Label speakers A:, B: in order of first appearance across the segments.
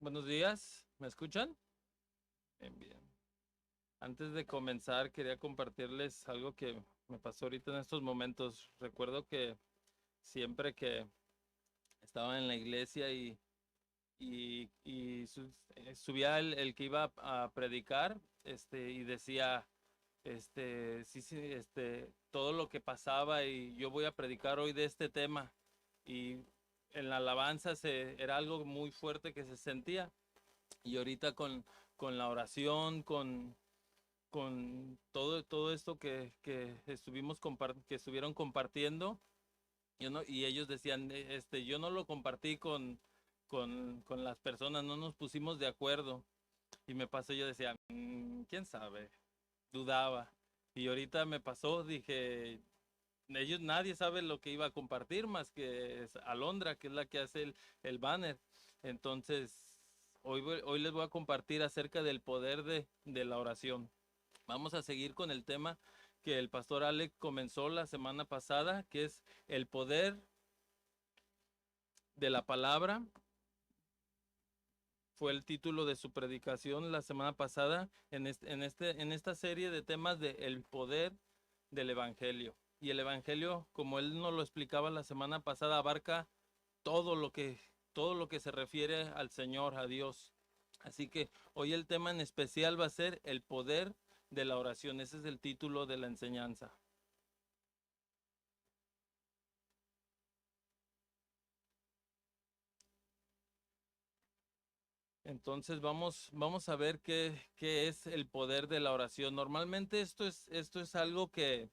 A: Buenos días, ¿me escuchan? Bien, bien. Antes de comenzar, quería compartirles algo que me pasó ahorita en estos momentos. Recuerdo que siempre que estaba en la iglesia y subía el que iba a predicar, y decía, sí, sí, todo lo que pasaba y yo voy a predicar hoy de este tema. Y en la alabanza era algo muy fuerte que se sentía. Y ahorita con la oración, con todo esto que estuvieron compartiendo, y ellos decían, yo no lo compartí con las personas, no nos pusimos de acuerdo. Y me pasó, yo decía, quién sabe, dudaba. Y ahorita me pasó, dije, nadie sabe lo que iba a compartir más que Alondra, que es la que hace el banner. Entonces, hoy les voy a compartir acerca del poder de la oración. Vamos a seguir con el tema que el pastor Alex comenzó la semana pasada, que es el poder de la palabra. Fue el título de su predicación la semana pasada en esta serie de temas de el poder del evangelio. Y el evangelio, como él nos lo explicaba la semana pasada, abarca todo lo que todo lo que se refiere al Señor, a Dios. Así que hoy el tema en especial va a ser el poder de la oración. Ese es el título de la enseñanza. Entonces vamos a ver qué es el poder de la oración. Normalmente esto es algo que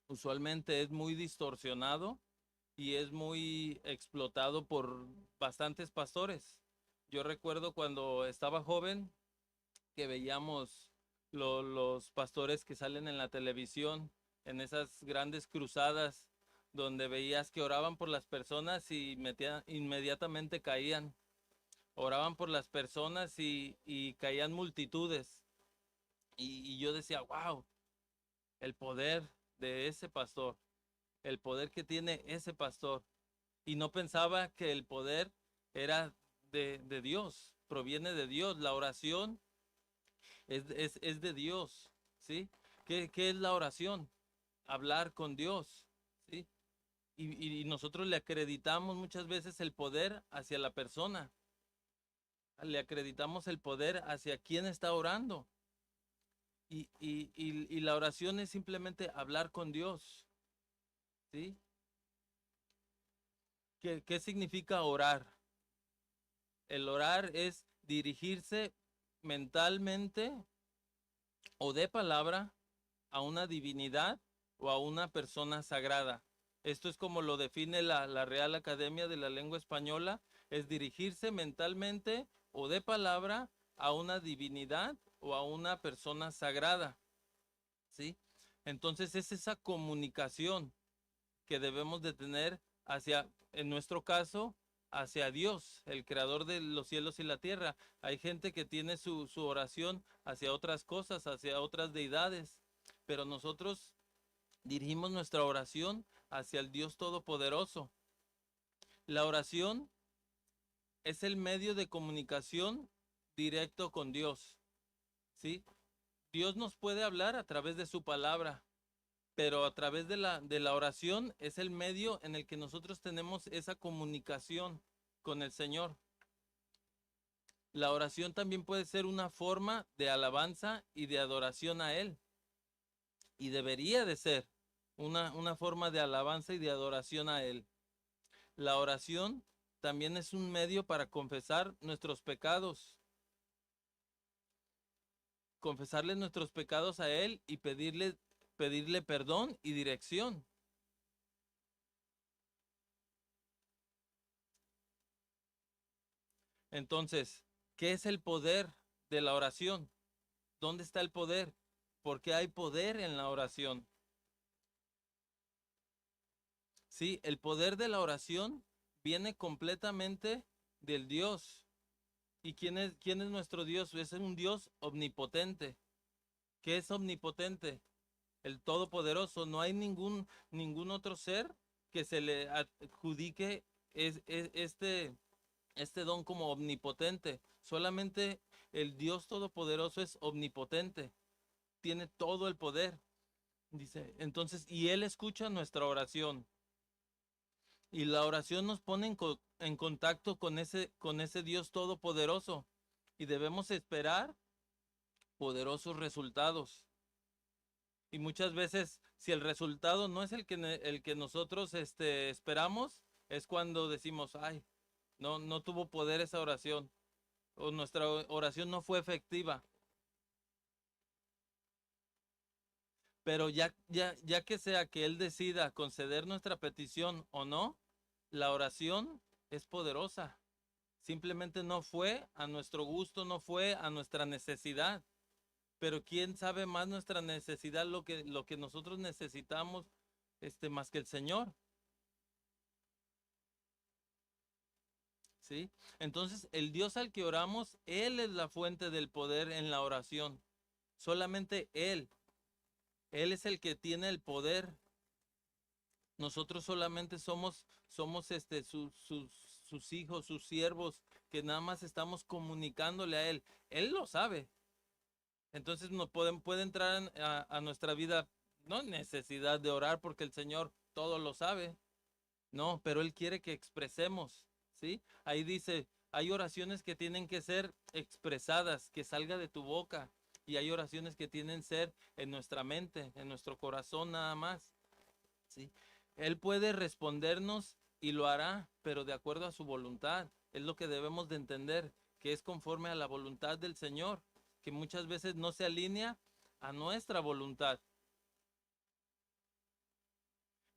A: usualmente es muy distorsionado y es muy explotado por bastantes pastores. Yo recuerdo cuando estaba joven que veíamos los pastores que salen en la televisión, en esas grandes cruzadas, donde veías que oraban por las personas y inmediatamente caían. Oraban por las personas y caían multitudes. Y yo decía, wow, el poder de ese pastor, el poder que tiene ese pastor. Y no pensaba que el poder era de Dios, proviene de Dios. La oración es de Dios, ¿sí? ¿Qué es la oración? Hablar con Dios, ¿sí? Y nosotros le acreditamos muchas veces el poder hacia la persona, le acreditamos el poder hacia quien está orando. Y la oración es simplemente hablar con Dios, ¿sí? ¿Qué significa orar? El orar es dirigirse mentalmente o de palabra a una divinidad o a una persona sagrada. Esto es como lo define la Real Academia de la Lengua Española, es dirigirse mentalmente o de palabra a una divinidad o a una persona sagrada, ¿sí? Entonces es esa comunicación que debemos de tener hacia, en nuestro caso, hacia Dios, el creador de los cielos y la tierra. Hay gente que tiene su oración hacia otras cosas, hacia otras deidades, pero nosotros dirigimos nuestra oración hacia el Dios Todopoderoso. La oración es el medio de comunicación directo con Dios, ¿sí? Dios nos puede hablar a través de su palabra, pero a través de la oración es el medio en el que nosotros tenemos esa comunicación con el Señor. La oración también puede ser una forma de alabanza y de adoración a Él. Y debería de ser una forma de alabanza y de adoración a Él. La oración también es un medio para confesar nuestros pecados, confesarle nuestros pecados a Él y pedirle perdón y dirección. Entonces, ¿qué es el poder de la oración? ¿Dónde está el poder? ¿Por qué hay poder en la oración? Sí, el poder de la oración viene completamente del Dios. ¿Y quién es nuestro Dios? Es un Dios omnipotente. ¿Qué es omnipotente? El Todopoderoso. No hay ningún otro ser que se le adjudique este, este don como omnipotente. Solamente el Dios Todopoderoso es omnipotente, tiene todo el poder. Dice, entonces, y Él escucha nuestra oración. Y la oración nos pone en contacto con ese Dios todopoderoso. Y debemos esperar poderosos resultados. Y muchas veces, si el resultado no es el que nosotros esperamos, es cuando decimos, ay, no tuvo poder esa oración. O nuestra oración no fue efectiva. Pero ya que sea que Él decida conceder nuestra petición o no, la oración es poderosa. Simplemente no fue a nuestro gusto, no fue a nuestra necesidad. Pero ¿quién sabe más nuestra necesidad, lo que nosotros necesitamos, más que el Señor? ¿Sí? Entonces, el Dios al que oramos, Él es la fuente del poder en la oración. Solamente Él. Él es el que tiene el poder. Nosotros solamente somos sus hijos, sus siervos, que nada más estamos comunicándole a Él. Él lo sabe. Entonces puede entrar a nuestra vida, no necesidad de orar porque el Señor todo lo sabe. No, pero Él quiere que expresemos, ¿sí? Ahí dice, hay oraciones que tienen que ser expresadas, que salga de tu boca. Y hay oraciones que tienen que ser en nuestra mente, en nuestro corazón nada más. ¿Sí? Él puede respondernos y lo hará, pero de acuerdo a su voluntad. Es lo que debemos de entender, que es conforme a la voluntad del Señor, que muchas veces no se alinea a nuestra voluntad.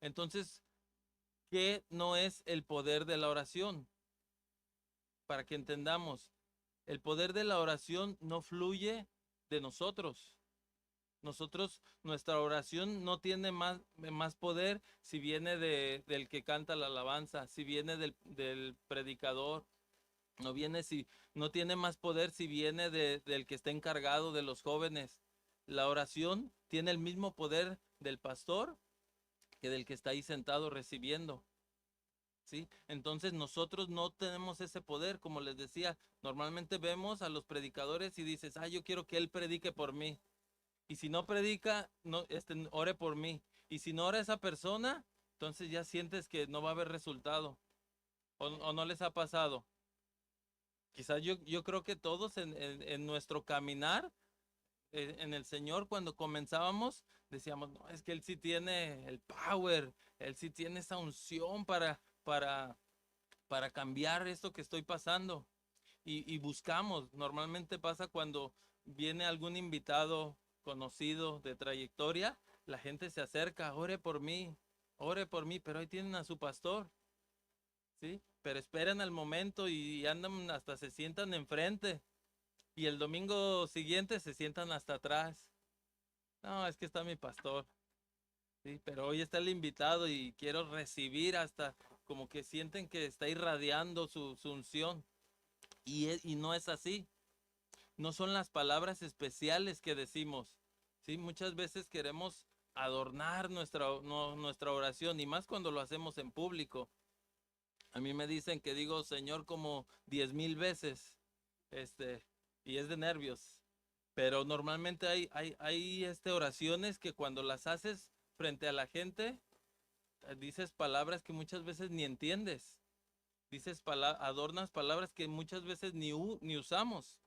A: Entonces, ¿qué no es el poder de la oración? Para que entendamos, el poder de la oración no fluye de nosotros. Nuestra oración no tiene más poder si viene del que canta la alabanza, si viene del predicador, no tiene más poder si viene del que está encargado de los jóvenes. La oración tiene el mismo poder del pastor que del que está ahí sentado recibiendo. ¿Sí? Entonces nosotros no tenemos ese poder, como les decía, normalmente vemos a los predicadores y dices, yo quiero que él predique por mí. Y si no predica, no, ore por mí. Y si no ora esa persona, entonces ya sientes que no va a haber resultado. O no les ha pasado. Quizás yo creo que todos en nuestro caminar en el Señor, cuando comenzábamos, decíamos, no, es que Él sí tiene el power, Él sí tiene esa unción para cambiar esto que estoy pasando. Y buscamos, normalmente pasa cuando viene algún invitado conocido de trayectoria, la gente se acerca, ore por mí, pero ahí tienen a su pastor, ¿sí? Pero esperan al momento y andan hasta se sientan enfrente y el domingo siguiente se sientan hasta atrás. No, es que está mi pastor, ¿sí? Pero hoy está el invitado y quiero recibir hasta como que sienten que está irradiando su unción y no es así. No son las palabras especiales que decimos, ¿sí? Muchas veces queremos adornar nuestra oración y más cuando lo hacemos en público. A mí me dicen que digo Señor como 10,000 veces, este, y es de nervios. Pero normalmente hay oraciones que cuando las haces frente a la gente, dices palabras que muchas veces ni entiendes. Adornas palabras que muchas veces ni usamos.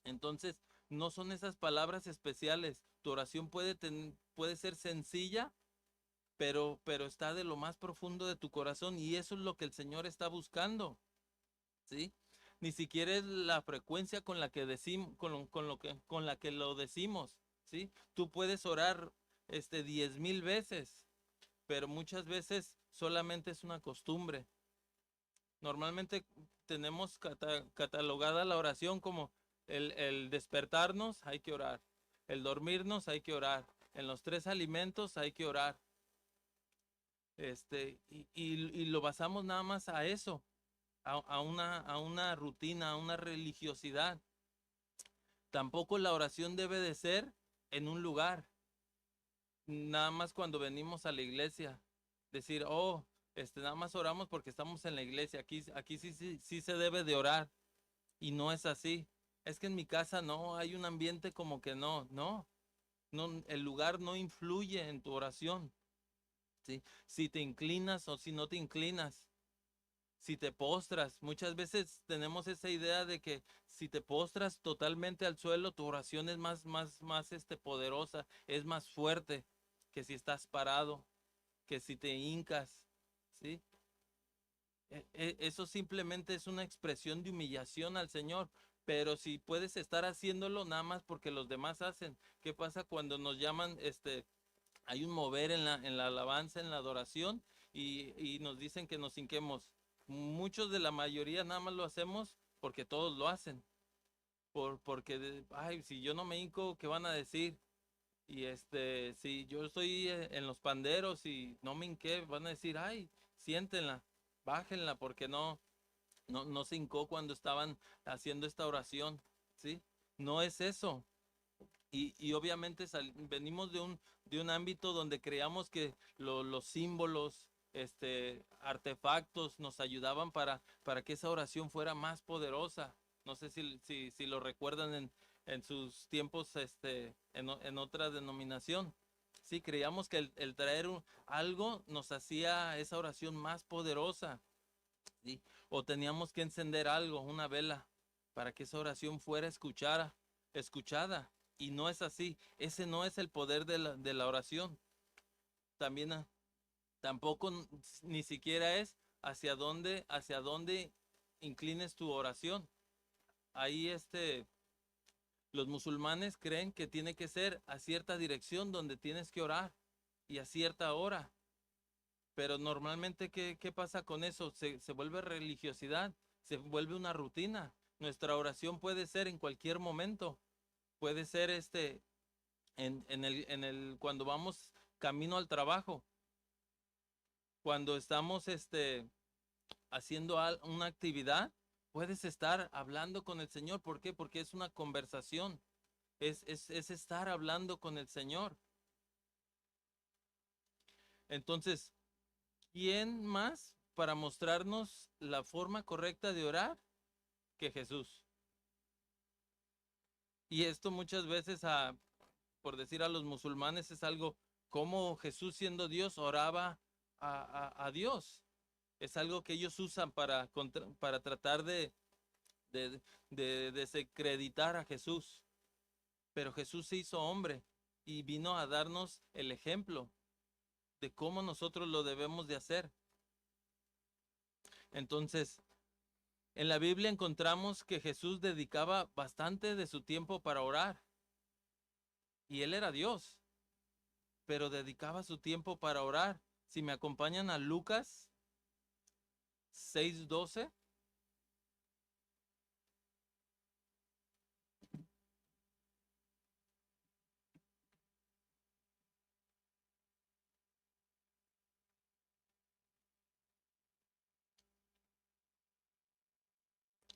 A: Entonces, no son esas palabras especiales. Tu oración puede ser sencilla, pero está de lo más profundo de tu corazón y eso es lo que el Señor está buscando, ¿sí? Ni siquiera es la frecuencia con la que decimos, con la que lo decimos, ¿sí? Tú puedes orar 10,000 veces, pero muchas veces solamente es una costumbre. Normalmente tenemos catalogada la oración como el despertarnos, hay que orar. El dormirnos, hay que orar. En los 3 alimentos, hay que orar. Y lo basamos nada más a eso, a una rutina, a una religiosidad. Tampoco la oración debe de ser en un lugar. Nada más cuando venimos a la iglesia. Decir, nada más oramos porque estamos en la iglesia. Aquí sí se debe de orar. Y no es así. Es que en mi casa no, hay un ambiente como que no, el lugar no influye en tu oración, ¿sí? Si te inclinas o si no te inclinas, si te postras. Muchas veces tenemos esa idea de que si te postras totalmente al suelo, tu oración es más poderosa, es más fuerte que si estás parado, que si te hincas, ¿sí? Eso simplemente es una expresión de humillación al Señor. Pero si puedes estar haciéndolo nada más porque los demás hacen, ¿qué pasa cuando nos llaman, hay un mover en la alabanza, en la adoración, y nos dicen que nos hinquemos? Muchos de la mayoría nada más lo hacemos porque todos lo hacen. Porque, ay, si yo no me hinco, ¿qué van a decir? Y si yo estoy en los panderos y no me hinqué, van a decir, ay, siéntenla, bájenla, porque no se hincó cuando estaban haciendo esta oración, ¿sí? No es eso. Y obviamente venimos de un ámbito donde creíamos que los símbolos, artefactos nos ayudaban para que esa oración fuera más poderosa. No sé si lo recuerdan en sus tiempos, en otra denominación. Sí, creíamos que el traer algo nos hacía esa oración más poderosa, ¿sí? O teníamos que encender algo, una vela, para que esa oración fuera escuchada. Y no es así. Ese no es el poder de la oración. También tampoco ni siquiera es hacia dónde inclines tu oración. Ahí los musulmanes creen que tiene que ser a cierta dirección donde tienes que orar y a cierta hora. Pero normalmente, ¿qué pasa con eso? Se vuelve religiosidad, se vuelve una rutina. Nuestra oración puede ser en cualquier momento. Puede ser cuando vamos camino al trabajo, cuando estamos haciendo una actividad, puedes estar hablando con el Señor. ¿Por qué? Porque es una conversación. Es estar hablando con el Señor. Entonces, ¿quién más para mostrarnos la forma correcta de orar que Jesús? Y esto muchas veces, por decir a los musulmanes, es algo como Jesús siendo Dios oraba a Dios. Es algo que ellos usan para tratar de, de desacreditar a Jesús. Pero Jesús se hizo hombre y vino a darnos el ejemplo de cómo nosotros lo debemos de hacer. Entonces, en la Biblia encontramos que Jesús dedicaba bastante de su tiempo para orar. Y él era Dios, pero dedicaba su tiempo para orar. Si me acompañan a Lucas 6:12,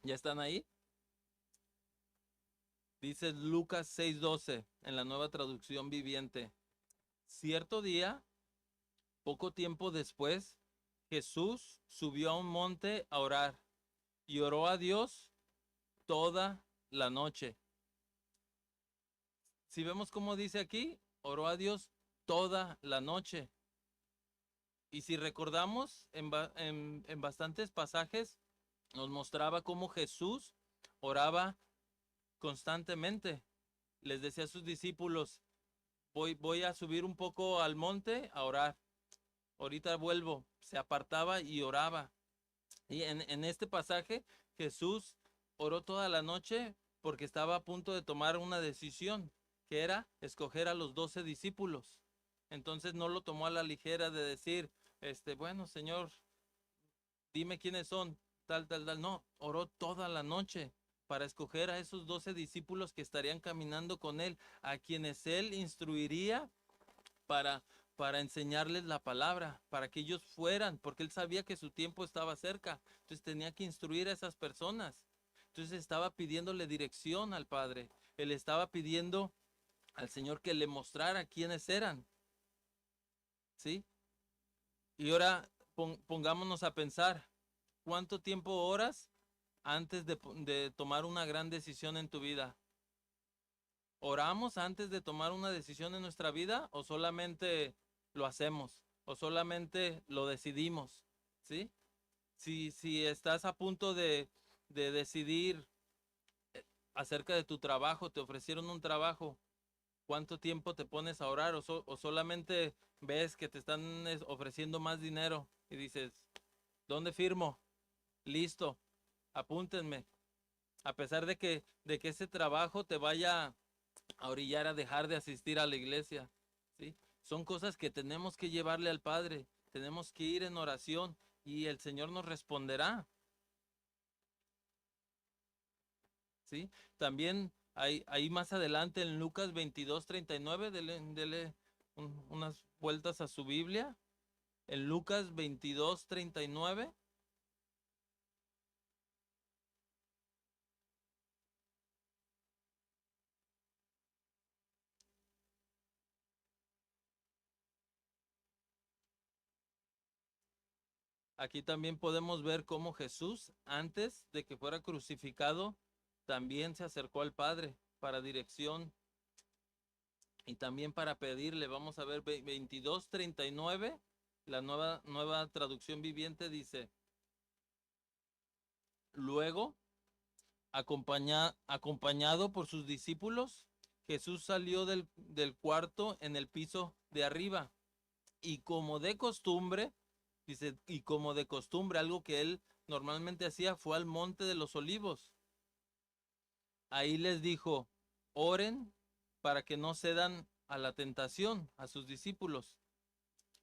A: ¿ya están ahí? Dice Lucas 6:12 en la Nueva Traducción Viviente. Cierto día, poco tiempo después, Jesús subió a un monte a orar y oró a Dios toda la noche. Si vemos cómo dice aquí, oró a Dios toda la noche. Y si recordamos, en bastantes pasajes nos mostraba cómo Jesús oraba constantemente. Les decía a sus discípulos, voy a subir un poco al monte a orar. Ahorita vuelvo. Se apartaba y oraba. Y en este pasaje, Jesús oró toda la noche porque estaba a punto de tomar una decisión, que era escoger a los 12 discípulos. Entonces no lo tomó a la ligera de decir, bueno, Señor, dime quiénes son, tal. No, oró toda la noche para escoger a esos 12 discípulos que estarían caminando con él, a quienes él instruiría para, para enseñarles la palabra, para que ellos fueran, porque él sabía que su tiempo estaba cerca. Entonces tenía que instruir a esas personas. Entonces estaba pidiéndole dirección al Padre. Él estaba pidiendo al Señor que le mostrara quiénes eran. ¿Sí? Y ahora pongámonos a pensar, ¿cuánto tiempo oras antes de tomar una gran decisión en tu vida? ¿Oramos antes de tomar una decisión en nuestra vida o solamente lo hacemos o solamente lo decidimos? ¿Sí? Si estás a punto de decidir acerca de tu trabajo, te ofrecieron un trabajo, ¿cuánto tiempo te pones a orar o solamente ves que te están ofreciendo más dinero y dices, ¿dónde firmo? Listo, apúntenme. A pesar de que ese trabajo te vaya a orillar a dejar de asistir a la iglesia, ¿sí? Son cosas que tenemos que llevarle al Padre, tenemos que ir en oración y el Señor nos responderá, ¿sí? También ahí más adelante en Lucas 22:39, dele unas vueltas a su Biblia. En Lucas 22:39, aquí también podemos ver cómo Jesús, antes de que fuera crucificado, también se acercó al Padre para dirección y también para pedirle. Vamos a ver 22:39, la nueva traducción viviente dice, luego, acompañado por sus discípulos, Jesús salió del cuarto en el piso de arriba y como de costumbre, dice, y como de costumbre, algo que él normalmente hacía fue al monte de los olivos. Ahí les dijo, oren para que no cedan a la tentación a sus discípulos.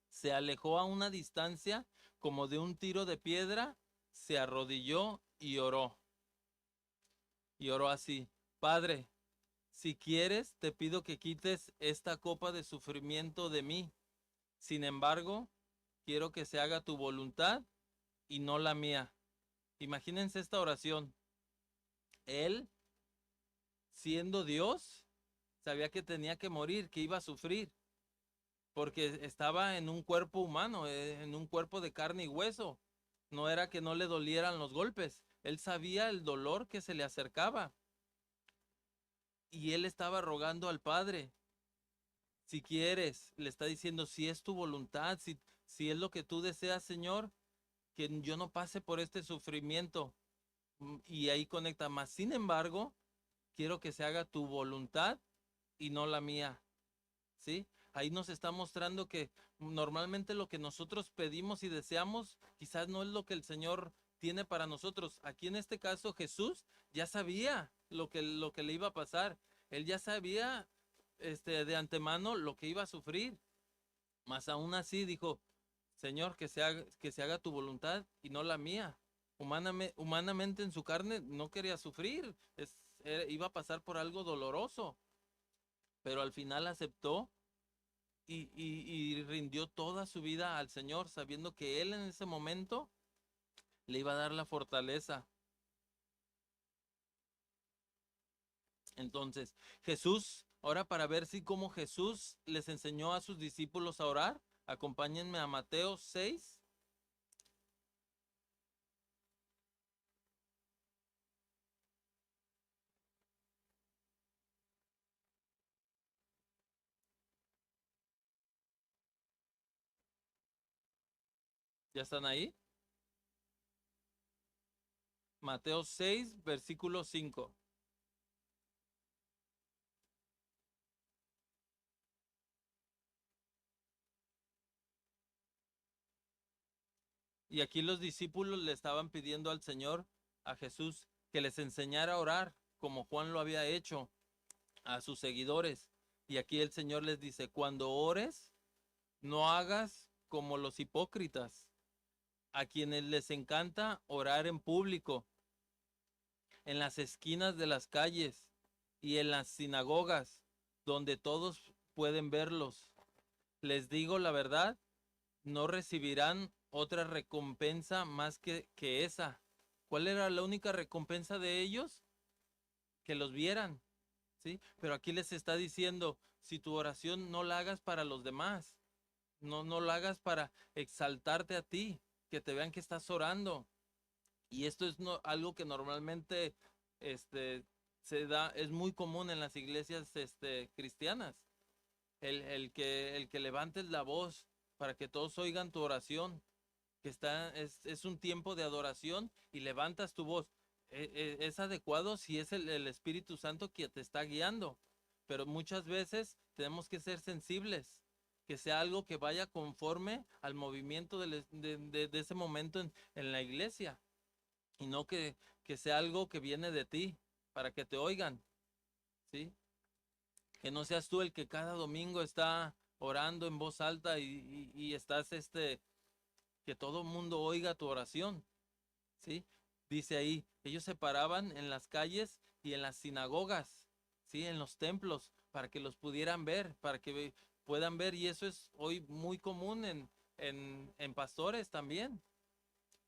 A: Se alejó a una distancia como de un tiro de piedra, se arrodilló y oró. Y oró así, Padre, si quieres, te pido que quites esta copa de sufrimiento de mí. Sin embargo, quiero que se haga tu voluntad y no la mía. Imagínense esta oración. Él, siendo Dios, sabía que tenía que morir, que iba a sufrir, porque estaba en un cuerpo humano, en un cuerpo de carne y hueso. No era que no le dolieran los golpes. Él sabía el dolor que se le acercaba. Y él estaba rogando al Padre, si quieres, le está diciendo, si es tu voluntad, si es lo que tú deseas, Señor, que yo no pase por este sufrimiento. Y ahí conecta más. Sin embargo, quiero que se haga tu voluntad y no la mía. ¿Sí? Ahí nos está mostrando que normalmente lo que nosotros pedimos y deseamos quizás no es lo que el Señor tiene para nosotros. Aquí en este caso Jesús ya sabía lo que le iba a pasar. Él ya sabía de antemano lo que iba a sufrir. Mas aún así dijo, Señor, que se haga tu voluntad y no la mía. Humanamente en su carne no quería sufrir, iba a pasar por algo doloroso, pero al final aceptó y rindió toda su vida al Señor, sabiendo que Él en ese momento le iba a dar la fortaleza. Entonces, Jesús, ahora para ver si cómo Jesús les enseñó a sus discípulos a orar, acompáñenme a Mateo 6. ¿Ya están ahí? Mateo 6, versículo 5. Y aquí los discípulos le estaban pidiendo al Señor, a Jesús, que les enseñara a orar, como Juan lo había hecho a sus seguidores. Y aquí el Señor les dice, cuando ores, no hagas como los hipócritas, a quienes les encanta orar en público, en las esquinas de las calles y en las sinagogas, donde todos pueden verlos. Les digo la verdad, no recibirán otra recompensa más que esa. ¿Cuál era la única recompensa de ellos? Que los vieran, ¿sí? Pero aquí les está diciendo, si tu oración no la hagas para los demás, no la hagas para exaltarte a ti, que te vean que estás orando. Y esto es algo que normalmente se da, es muy común en las iglesias cristianas. El que levantes la voz para que todos oigan tu oración, es un tiempo de adoración y levantas tu voz. Es adecuado si es el Espíritu Santo que te está guiando, pero muchas veces tenemos que ser sensibles, que sea algo que vaya conforme al movimiento de ese momento en la iglesia y no que sea algo que viene de ti para que te oigan, ¿sí? Que no seas tú el que cada domingo está orando en voz alta y estás que todo el mundo oiga tu oración, ¿sí? Dice ahí, ellos se paraban en las calles y en las sinagogas, ¿sí? En los templos, para que los pudieran ver, para que puedan ver, y eso es hoy muy común en pastores también,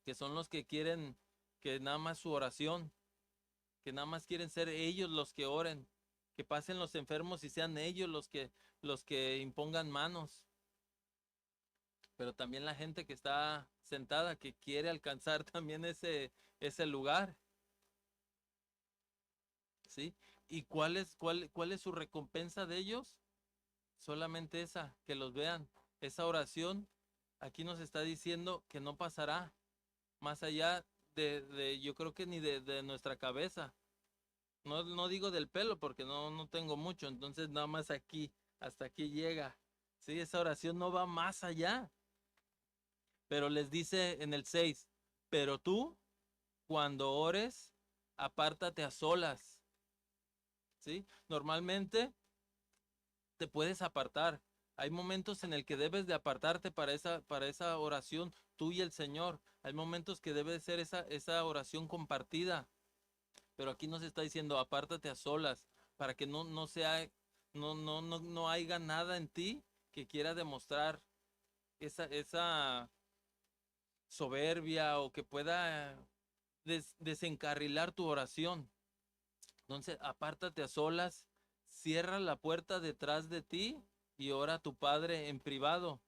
A: que son los que quieren que nada más su oración, que nada más quieren ser ellos los que oren, que pasen los enfermos y sean ellos los que impongan manos, pero también la gente que está sentada, que quiere alcanzar también ese lugar, ¿sí? ¿Y cuál es su recompensa de ellos? Solamente esa, que los vean. Esa oración aquí nos está diciendo que no pasará más allá yo creo que ni de nuestra cabeza. No digo del pelo porque no tengo mucho, entonces nada más aquí, hasta aquí llega. Sí, esa oración no va más allá. Pero les dice en el 6, pero tú, cuando ores, apártate a solas, ¿sí? Normalmente te puedes apartar. Hay momentos en el que debes de apartarte para esa oración, tú y el Señor. Hay momentos que debe ser esa oración compartida. Pero aquí nos está diciendo, apártate a solas, para que no haya nada en ti que quiera demostrar esa soberbia o que pueda desencarrilar tu oración. Entonces, apártate a solas, cierra la puerta detrás de ti y ora a tu Padre en privado.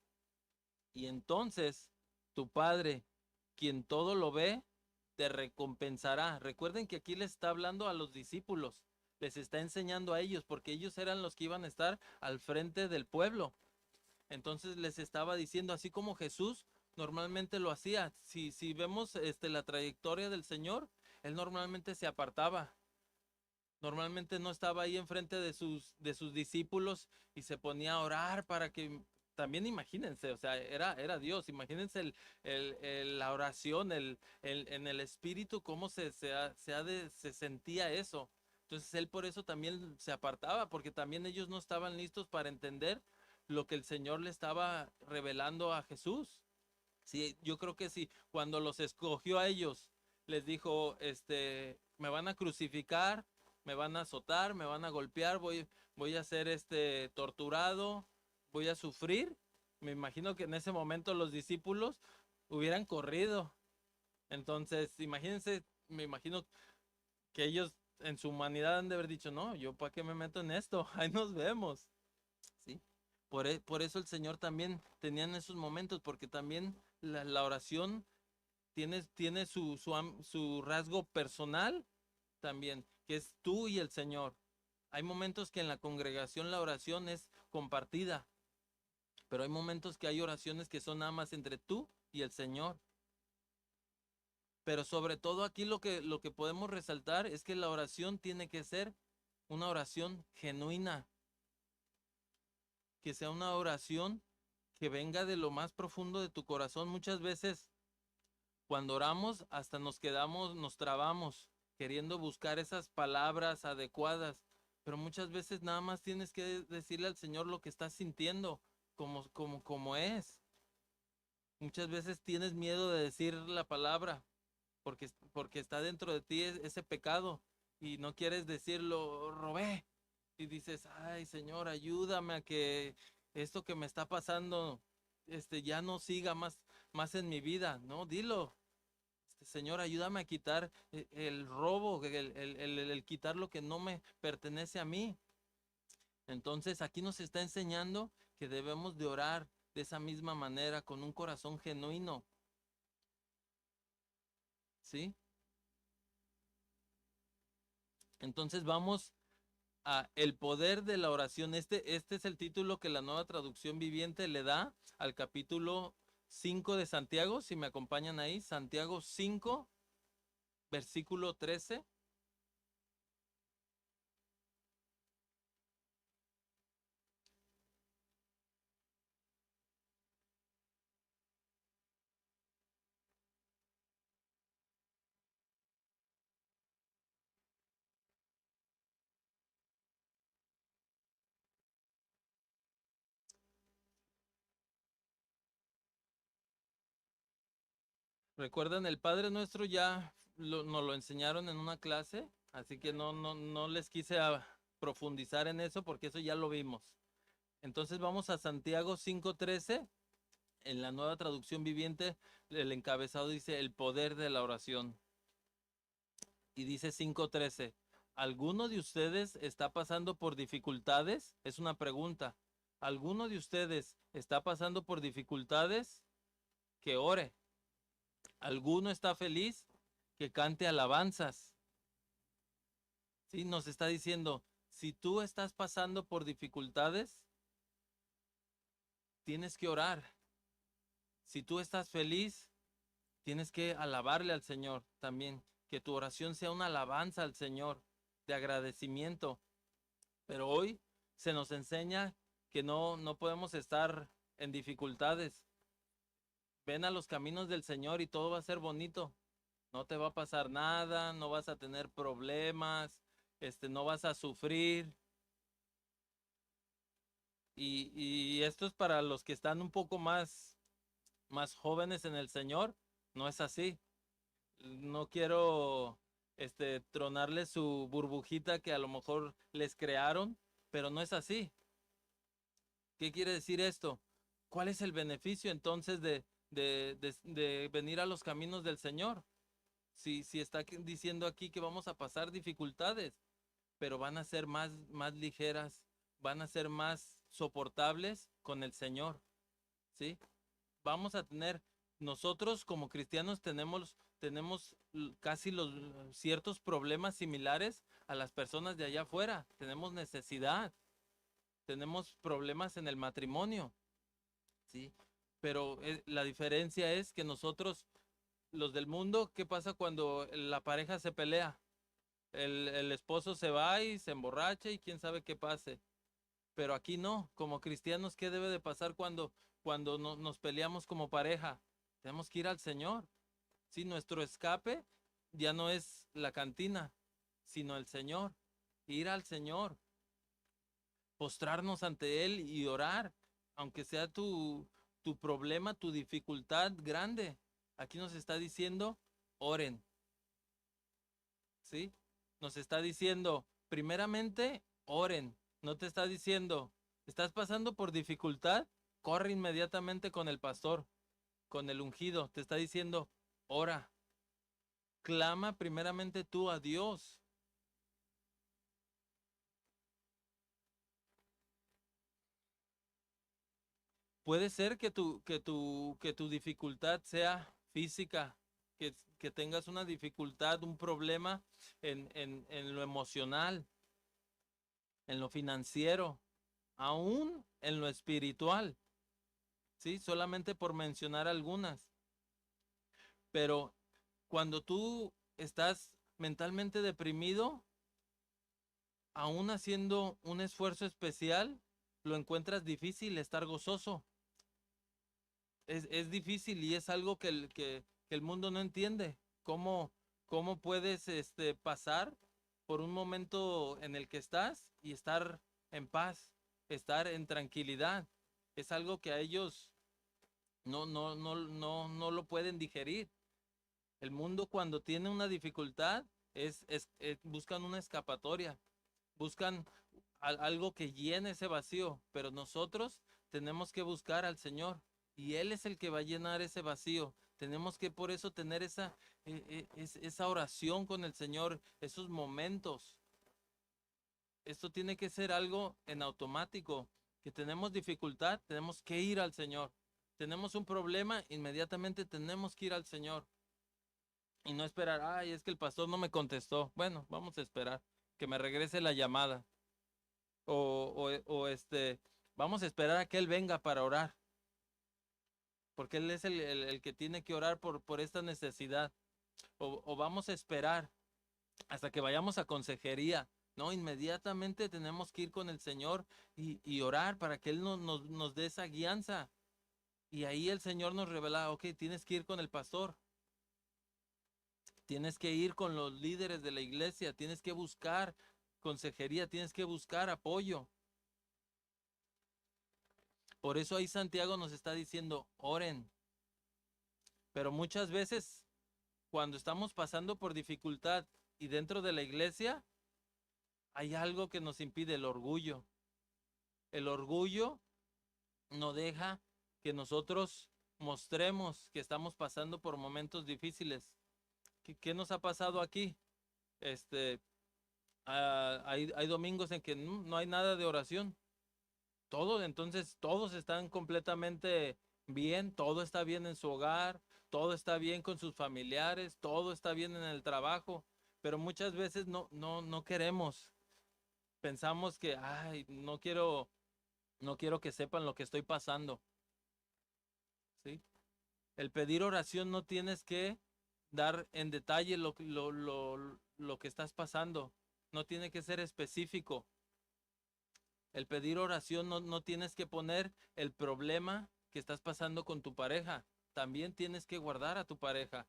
A: Y entonces, tu Padre, quien todo lo ve, te recompensará. Recuerden que aquí les está hablando a los discípulos, les está enseñando a ellos, porque ellos eran los que iban a estar al frente del pueblo. Entonces les estaba diciendo, así como Jesús normalmente lo hacía. Si vemos la trayectoria del Señor, él normalmente se apartaba. Normalmente no estaba ahí enfrente de sus discípulos y se ponía a orar para que, también imagínense, o sea, era Dios, imagínense la oración, en el espíritu, cómo se sentía eso. Entonces él por eso también se apartaba, porque también ellos no estaban listos para entender lo que el Señor le estaba revelando a Jesús. Sí, yo creo que sí, cuando los escogió a ellos, les dijo, me van a crucificar, me van a azotar, me van a golpear, voy a ser torturado, voy a sufrir. Me imagino que en ese momento los discípulos hubieran corrido. Entonces, imagínense, me imagino que ellos en su humanidad han de haber dicho, no, yo para qué me meto en esto, ahí nos vemos. ¿Sí? Por eso el Señor también tenía en esos momentos, porque también la oración tiene su rasgo personal también, que es tú y el Señor. Hay momentos que en la congregación la oración es compartida, pero hay momentos que hay oraciones que son nada más entre tú y el Señor. Pero sobre todo aquí lo que podemos resaltar es que la oración tiene que ser una oración genuina, que sea una oración que venga de lo más profundo de tu corazón. Muchas veces cuando oramos hasta nos trabamos queriendo buscar esas palabras adecuadas, pero muchas veces nada más tienes que decirle al Señor lo que estás sintiendo, como es. Muchas veces tienes miedo de decir la palabra porque está dentro de ti ese pecado y no quieres decirlo, robé. Y dices, ay Señor, ayúdame a que esto que me está pasando, ya no siga más en mi vida, ¿no? Dilo. Señor, ayúdame a quitar el robo, el quitar lo que no me pertenece a mí. Entonces aquí nos está enseñando que debemos de orar de esa misma manera, con un corazón genuino. ¿sí? Entonces vamos a el poder de la oración. Este es el título que la Nueva Traducción Viviente le da al capítulo 5 de Santiago. Si me acompañan ahí, Santiago 5, versículo 13. ¿Recuerdan? El Padre Nuestro ya nos lo enseñaron en una clase, así que no les quise profundizar en eso porque eso ya lo vimos. Entonces vamos a Santiago 5:13. En la Nueva Traducción Viviente, el encabezado dice el poder de la oración. Y dice 5:13. ¿Alguno de ustedes está pasando por dificultades? Es una pregunta. ¿Alguno de ustedes está pasando por dificultades? Que ore. ¿Alguno está feliz? Que cante alabanzas. Sí, nos está diciendo, si tú estás pasando por dificultades, tienes que orar. Si tú estás feliz, tienes que alabarle al Señor también. Que tu oración sea una alabanza al Señor de agradecimiento. Pero hoy se nos enseña que no podemos estar en dificultades. Ven a los caminos del Señor y todo va a ser bonito. No te va a pasar nada, no vas a tener problemas, no vas a sufrir. Y esto es para los que están un poco más jóvenes en el Señor. No es así. No quiero tronarles su burbujita que a lo mejor les crearon, pero no es así. ¿Qué quiere decir esto? ¿Cuál es el beneficio entonces de venir a los caminos del Señor? Si está diciendo aquí que vamos a pasar dificultades, pero van a ser más ligeras, van a ser más soportables con el Señor, ¿sí? Vamos a tener, nosotros como cristianos tenemos casi los ciertos problemas similares a las personas de allá afuera. Tenemos necesidad, tenemos problemas en el matrimonio, ¿sí? Pero la diferencia es que nosotros, los del mundo, ¿qué pasa cuando la pareja se pelea? El esposo se va y se emborracha y quién sabe qué pase. Pero aquí no, como cristianos, ¿qué debe de pasar cuando nos peleamos como pareja? Tenemos que ir al Señor. Sí, nuestro escape ya no es la cantina, sino el Señor. Ir al Señor, postrarnos ante Él y orar, aunque sea tu problema, tu dificultad grande. Aquí nos está diciendo, oren, ¿sí? Nos está diciendo, primeramente, oren. No te está diciendo, estás pasando por dificultad, corre inmediatamente con el pastor, con el ungido. Te está diciendo, ora, clama primeramente tú a Dios. Puede ser que tu dificultad sea física, que tengas una dificultad, un problema en lo emocional, en lo financiero, aún en lo espiritual, ¿sí? Solamente por mencionar algunas. Pero cuando tú estás mentalmente deprimido, aún haciendo un esfuerzo especial, lo encuentras difícil estar gozoso. Es difícil y es algo que el mundo no entiende. ¿Cómo puedes pasar por un momento en el que estás y estar en paz, estar en tranquilidad? Es algo que a ellos no lo pueden digerir. El mundo cuando tiene una dificultad buscan una escapatoria, buscan algo que llene ese vacío, pero nosotros tenemos que buscar al Señor y Él es el que va a llenar ese vacío. Tenemos que por eso tener esa oración con el Señor, esos momentos. Esto tiene que ser algo en automático, que tenemos dificultad, tenemos que ir al Señor. Tenemos un problema, inmediatamente tenemos que ir al Señor. y no esperar, ay, es que el pastor no me contestó. Bueno, vamos a esperar que me regrese la llamada. O vamos a esperar a que él venga para orar, porque él es el que tiene que orar por esta necesidad. O vamos a esperar hasta que vayamos a consejería. No, inmediatamente tenemos que ir con el Señor y orar para que Él nos dé esa guianza. Y ahí el Señor nos revela, ok, tienes que ir con el pastor, tienes que ir con los líderes de la iglesia, tienes que buscar consejería, tienes que buscar apoyo. Por eso ahí Santiago nos está diciendo, oren. Pero muchas veces cuando estamos pasando por dificultad y dentro de la iglesia, hay algo que nos impide, el orgullo. El orgullo no deja que nosotros mostremos que estamos pasando por momentos difíciles. ¿Qué nos ha pasado aquí? Este, hay domingos en que no hay nada de oración. Entonces todos están completamente bien, todo está bien en su hogar, todo está bien con sus familiares, todo está bien en el trabajo, pero muchas veces no queremos. Pensamos que, ay, no quiero que sepan lo que estoy pasando, ¿sí? El pedir oración no tienes que dar en detalle lo que estás pasando. No tiene que ser específico. El pedir oración no tienes que poner el problema que estás pasando con tu pareja. También tienes que guardar a tu pareja,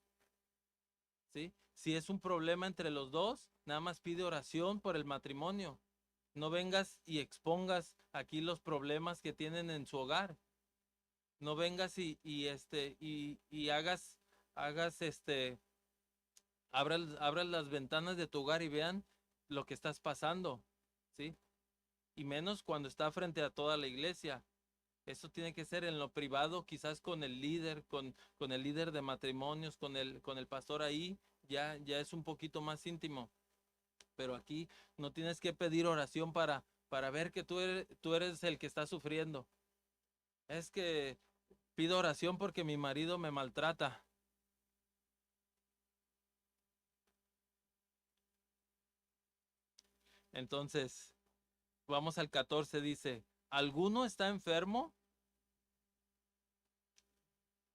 A: ¿sí? Si es un problema entre los dos, nada más pide oración por el matrimonio. No vengas y expongas aquí los problemas que tienen en su hogar. No vengas y abras las ventanas de tu hogar y vean lo que estás pasando, ¿sí? Y menos cuando está frente a toda la iglesia. Eso tiene que ser en lo privado, quizás con el líder, con el líder de matrimonios, con el pastor ahí, ya es un poquito más íntimo. Pero aquí no tienes que pedir oración para ver que tú eres el que está sufriendo. Es que pido oración porque mi marido me maltrata. Entonces, vamos al 14, dice, ¿alguno está enfermo?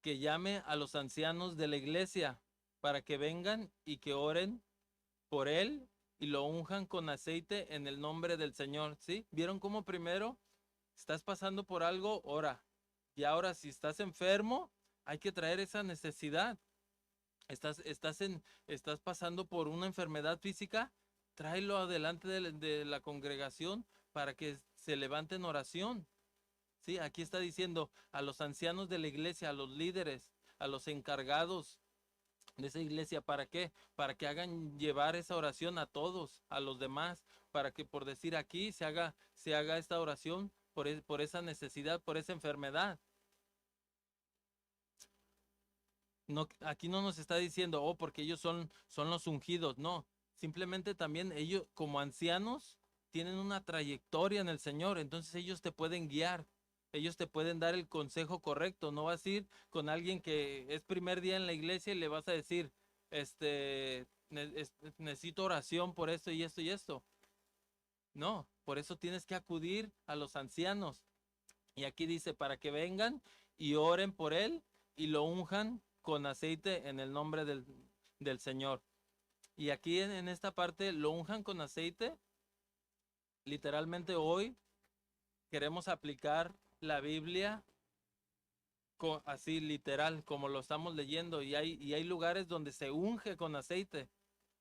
A: Que llame a los ancianos de la iglesia para que vengan y que oren por él y lo unjan con aceite en el nombre del Señor, ¿sí? ¿Vieron cómo primero estás pasando por algo? Ora. Y ahora si estás enfermo, hay que traer esa necesidad. Estás pasando por una enfermedad física, tráelo adelante de la congregación para que se levante en oración. Sí, aquí está diciendo a los ancianos de la iglesia, a los líderes, a los encargados de esa iglesia. ¿Para qué? Para que hagan llevar esa oración a todos, a los demás, para que por decir aquí se haga esta oración por esa necesidad, por esa enfermedad. No, aquí no nos está diciendo, oh, porque ellos son los ungidos. No, simplemente también ellos como ancianos tienen una trayectoria en el Señor, entonces ellos te pueden guiar, ellos te pueden dar el consejo correcto. No vas a ir con alguien que es primer día en la iglesia y le vas a decir, necesito oración por esto y esto y esto. No, por eso tienes que acudir a los ancianos. Y aquí dice, para que vengan y oren por él y lo unjan con aceite en el nombre del Señor. Y aquí en esta parte lo unjan con aceite. Literalmente hoy queremos aplicar la Biblia así literal, como lo estamos leyendo. Y hay lugares donde se unge con aceite.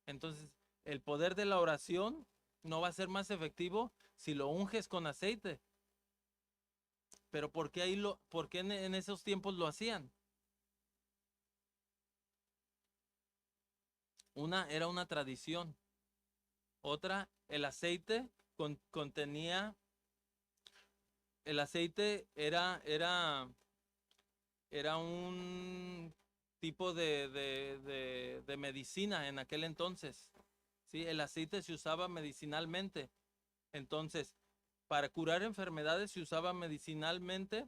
A: Entonces, el poder de la oración no va a ser más efectivo si lo unges con aceite. Pero ¿por qué en esos tiempos lo hacían? Era una tradición. Otra, el aceite era un tipo de medicina en aquel entonces. ¿Sí? El aceite se usaba medicinalmente. Entonces, para curar enfermedades se usaba medicinalmente,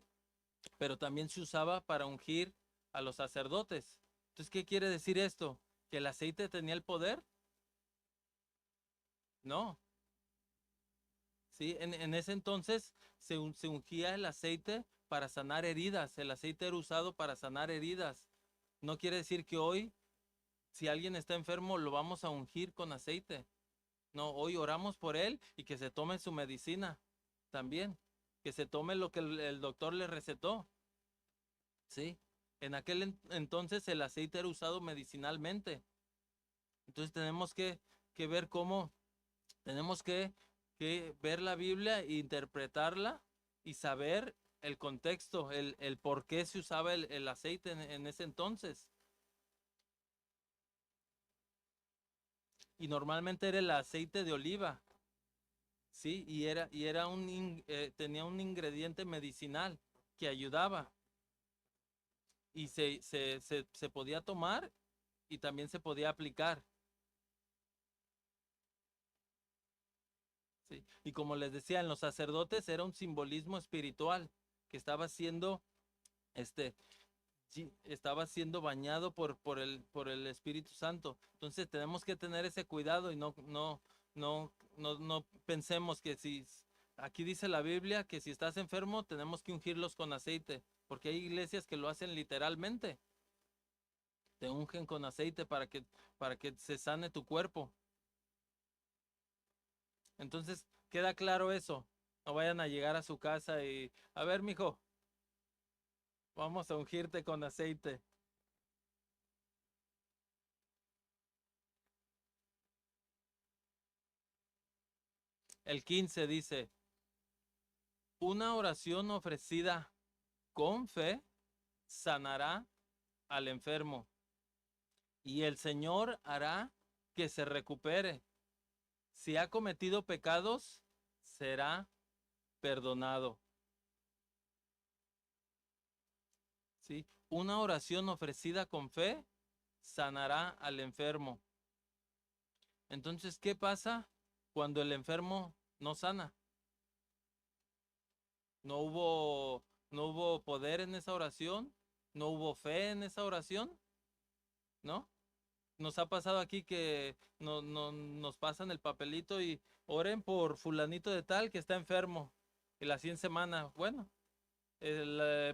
A: pero también se usaba para ungir a los sacerdotes. Entonces, ¿qué quiere decir esto? ¿Que el aceite tenía el poder? No. Sí, en ese entonces se ungía el aceite para sanar heridas. El aceite era usado para sanar heridas. No quiere decir que hoy, si alguien está enfermo, lo vamos a ungir con aceite. No, hoy oramos por él y que se tome su medicina también. Que se tome lo que el doctor le recetó. Sí. En aquel entonces el aceite era usado medicinalmente. Entonces tenemos que ver cómo, tenemos que ver la Biblia e interpretarla y saber el contexto, el por qué se usaba el aceite en ese entonces. Y normalmente era el aceite de oliva, ¿sí? Y era tenía un ingrediente medicinal que ayudaba. Y se podía tomar y también se podía aplicar. ¿Sí? Y como les decía, en los sacerdotes era un simbolismo espiritual que este, estaba siendo bañado por el Espíritu Santo. Entonces tenemos que tener ese cuidado y no pensemos que si aquí dice la Biblia que si estás enfermo tenemos que ungirlos con aceite, porque hay iglesias que lo hacen literalmente. Te ungen con aceite para que se sane tu cuerpo. Entonces, queda claro eso. No vayan a llegar a su casa y, a ver, mijo, vamos a ungirte con aceite. El 15 dice, una oración ofrecida con fe sanará al enfermo y el Señor hará que se recupere. Si ha cometido pecados, será perdonado. ¿Sí? Una oración ofrecida con fe sanará al enfermo. Entonces, ¿qué pasa cuando el enfermo no sana? No hubo, no hubo poder en esa oración, no hubo fe en esa oración, ¿no? Nos ha pasado aquí que nos pasan el papelito y oren por fulanito de tal que está enfermo. Y la 100 semana, bueno,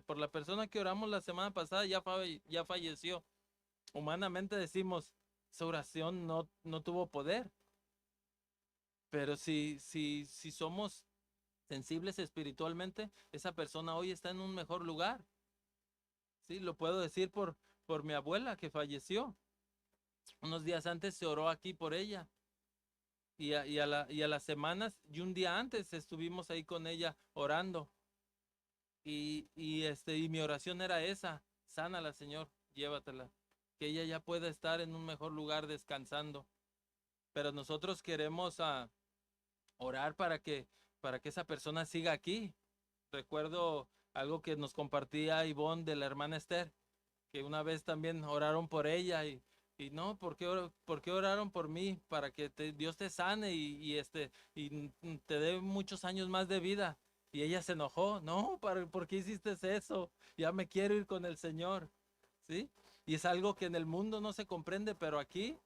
A: por la persona que oramos la semana pasada ya falleció. Humanamente decimos, esa oración no tuvo poder. Pero si somos sensibles espiritualmente, esa persona hoy está en un mejor lugar. Sí, lo puedo decir por mi abuela que falleció. Unos días antes se oró aquí por ella. Y a las semanas y un día antes estuvimos ahí con ella orando. Y mi oración era esa: sánala, Señor, llévatela. Que ella ya pueda estar en un mejor lugar descansando. Pero nosotros queremos orar para que esa persona siga aquí. Recuerdo algo que nos compartía Ivonne de la hermana Esther, que una vez también oraron por ella y no, ¿por qué oraron por mí? Para que Dios te sane y te dé muchos años más de vida. Y ella se enojó, no, ¿por qué hiciste eso? Ya me quiero ir con el Señor, ¿sí? Y es algo que en el mundo no se comprende, pero aquí,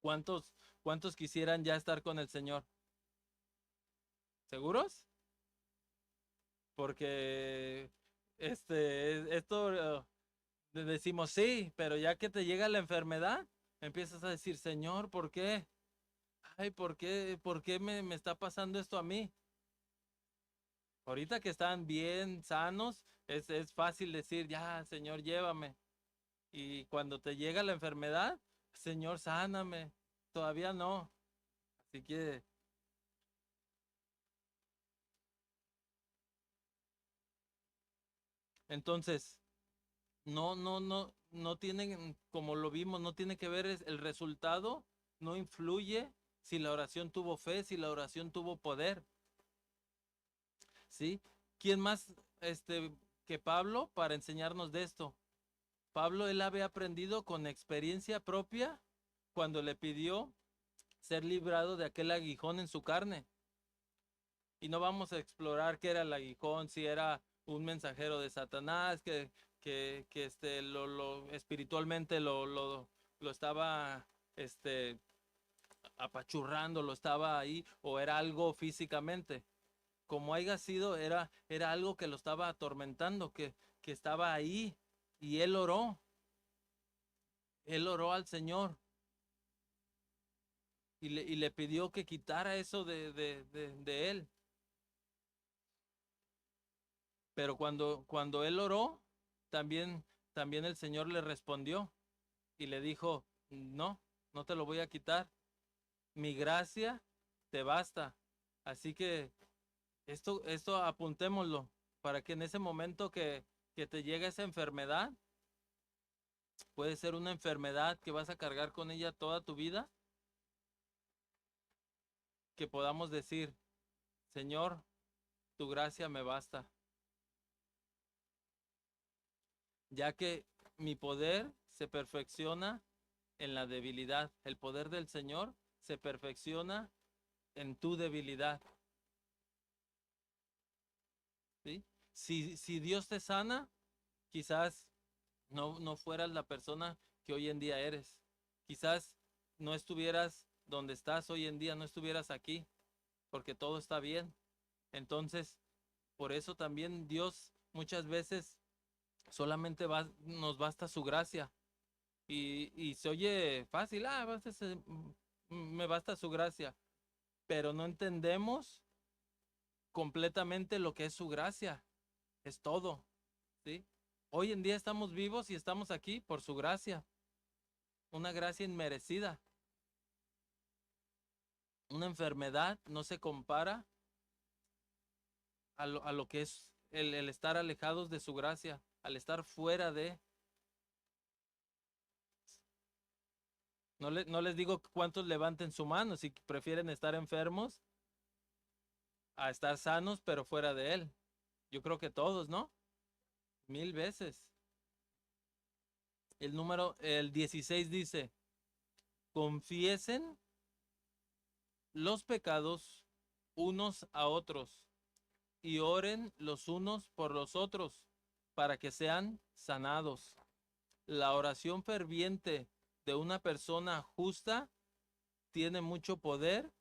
A: ¿cuántos, cuántos quisieran ya estar con el Señor? ¿Seguros? Porque esto decimos sí, pero ya que te llega la enfermedad, empiezas a decir, Señor, ¿por qué? Ay, ¿por qué me está pasando esto a mí? Ahorita que están bien sanos, es fácil decir, ya, Señor, llévame. Y cuando te llega la enfermedad, Señor, sáname. Todavía no. Así que, entonces, no tienen, como lo vimos, no tiene que ver el resultado, no influye si la oración tuvo fe, si la oración tuvo poder, ¿sí? ¿Quién más que Pablo para enseñarnos de esto? Pablo, él había aprendido con experiencia propia cuando le pidió ser librado de aquel aguijón en su carne. Y no vamos a explorar qué era el aguijón, si era un mensajero de Satanás, que espiritualmente lo estaba, apachurrando, lo estaba ahí, o era algo físicamente. Como haya sido, era algo que lo estaba atormentando, que estaba ahí. Y él oró al Señor y le pidió que quitara eso de él. Pero cuando él oró, también, también el Señor le respondió y le dijo, no, no te lo voy a quitar. Mi gracia te basta. Así que esto apuntémoslo para que en ese momento que te llegue esa enfermedad, puede ser una enfermedad que vas a cargar con ella toda tu vida, que podamos decir, Señor, tu gracia me basta, ya que mi poder se perfecciona en la debilidad. El poder del Señor se perfecciona en tu debilidad. ¿Sí? Si Dios te sana, quizás no fueras la persona que hoy en día eres. Quizás no estuvieras donde estás hoy en día, no estuvieras aquí, porque todo está bien. Entonces, por eso también Dios muchas veces solamente nos basta su gracia. Y se oye fácil, me basta su gracia, pero no entendemos completamente lo que es su gracia. Es todo, ¿sí? Hoy en día estamos vivos y estamos aquí por su gracia, una gracia inmerecida. Una enfermedad no se compara a lo que es el estar alejados de su gracia, al estar fuera de. No les digo cuántos levanten su mano si prefieren estar enfermos a estar sanos pero fuera de él. Yo creo que todos, ¿no? Mil veces. El 16 dice, confiesen los pecados unos a otros y oren los unos por los otros para que sean sanados. La oración ferviente de una persona justa tiene mucho poder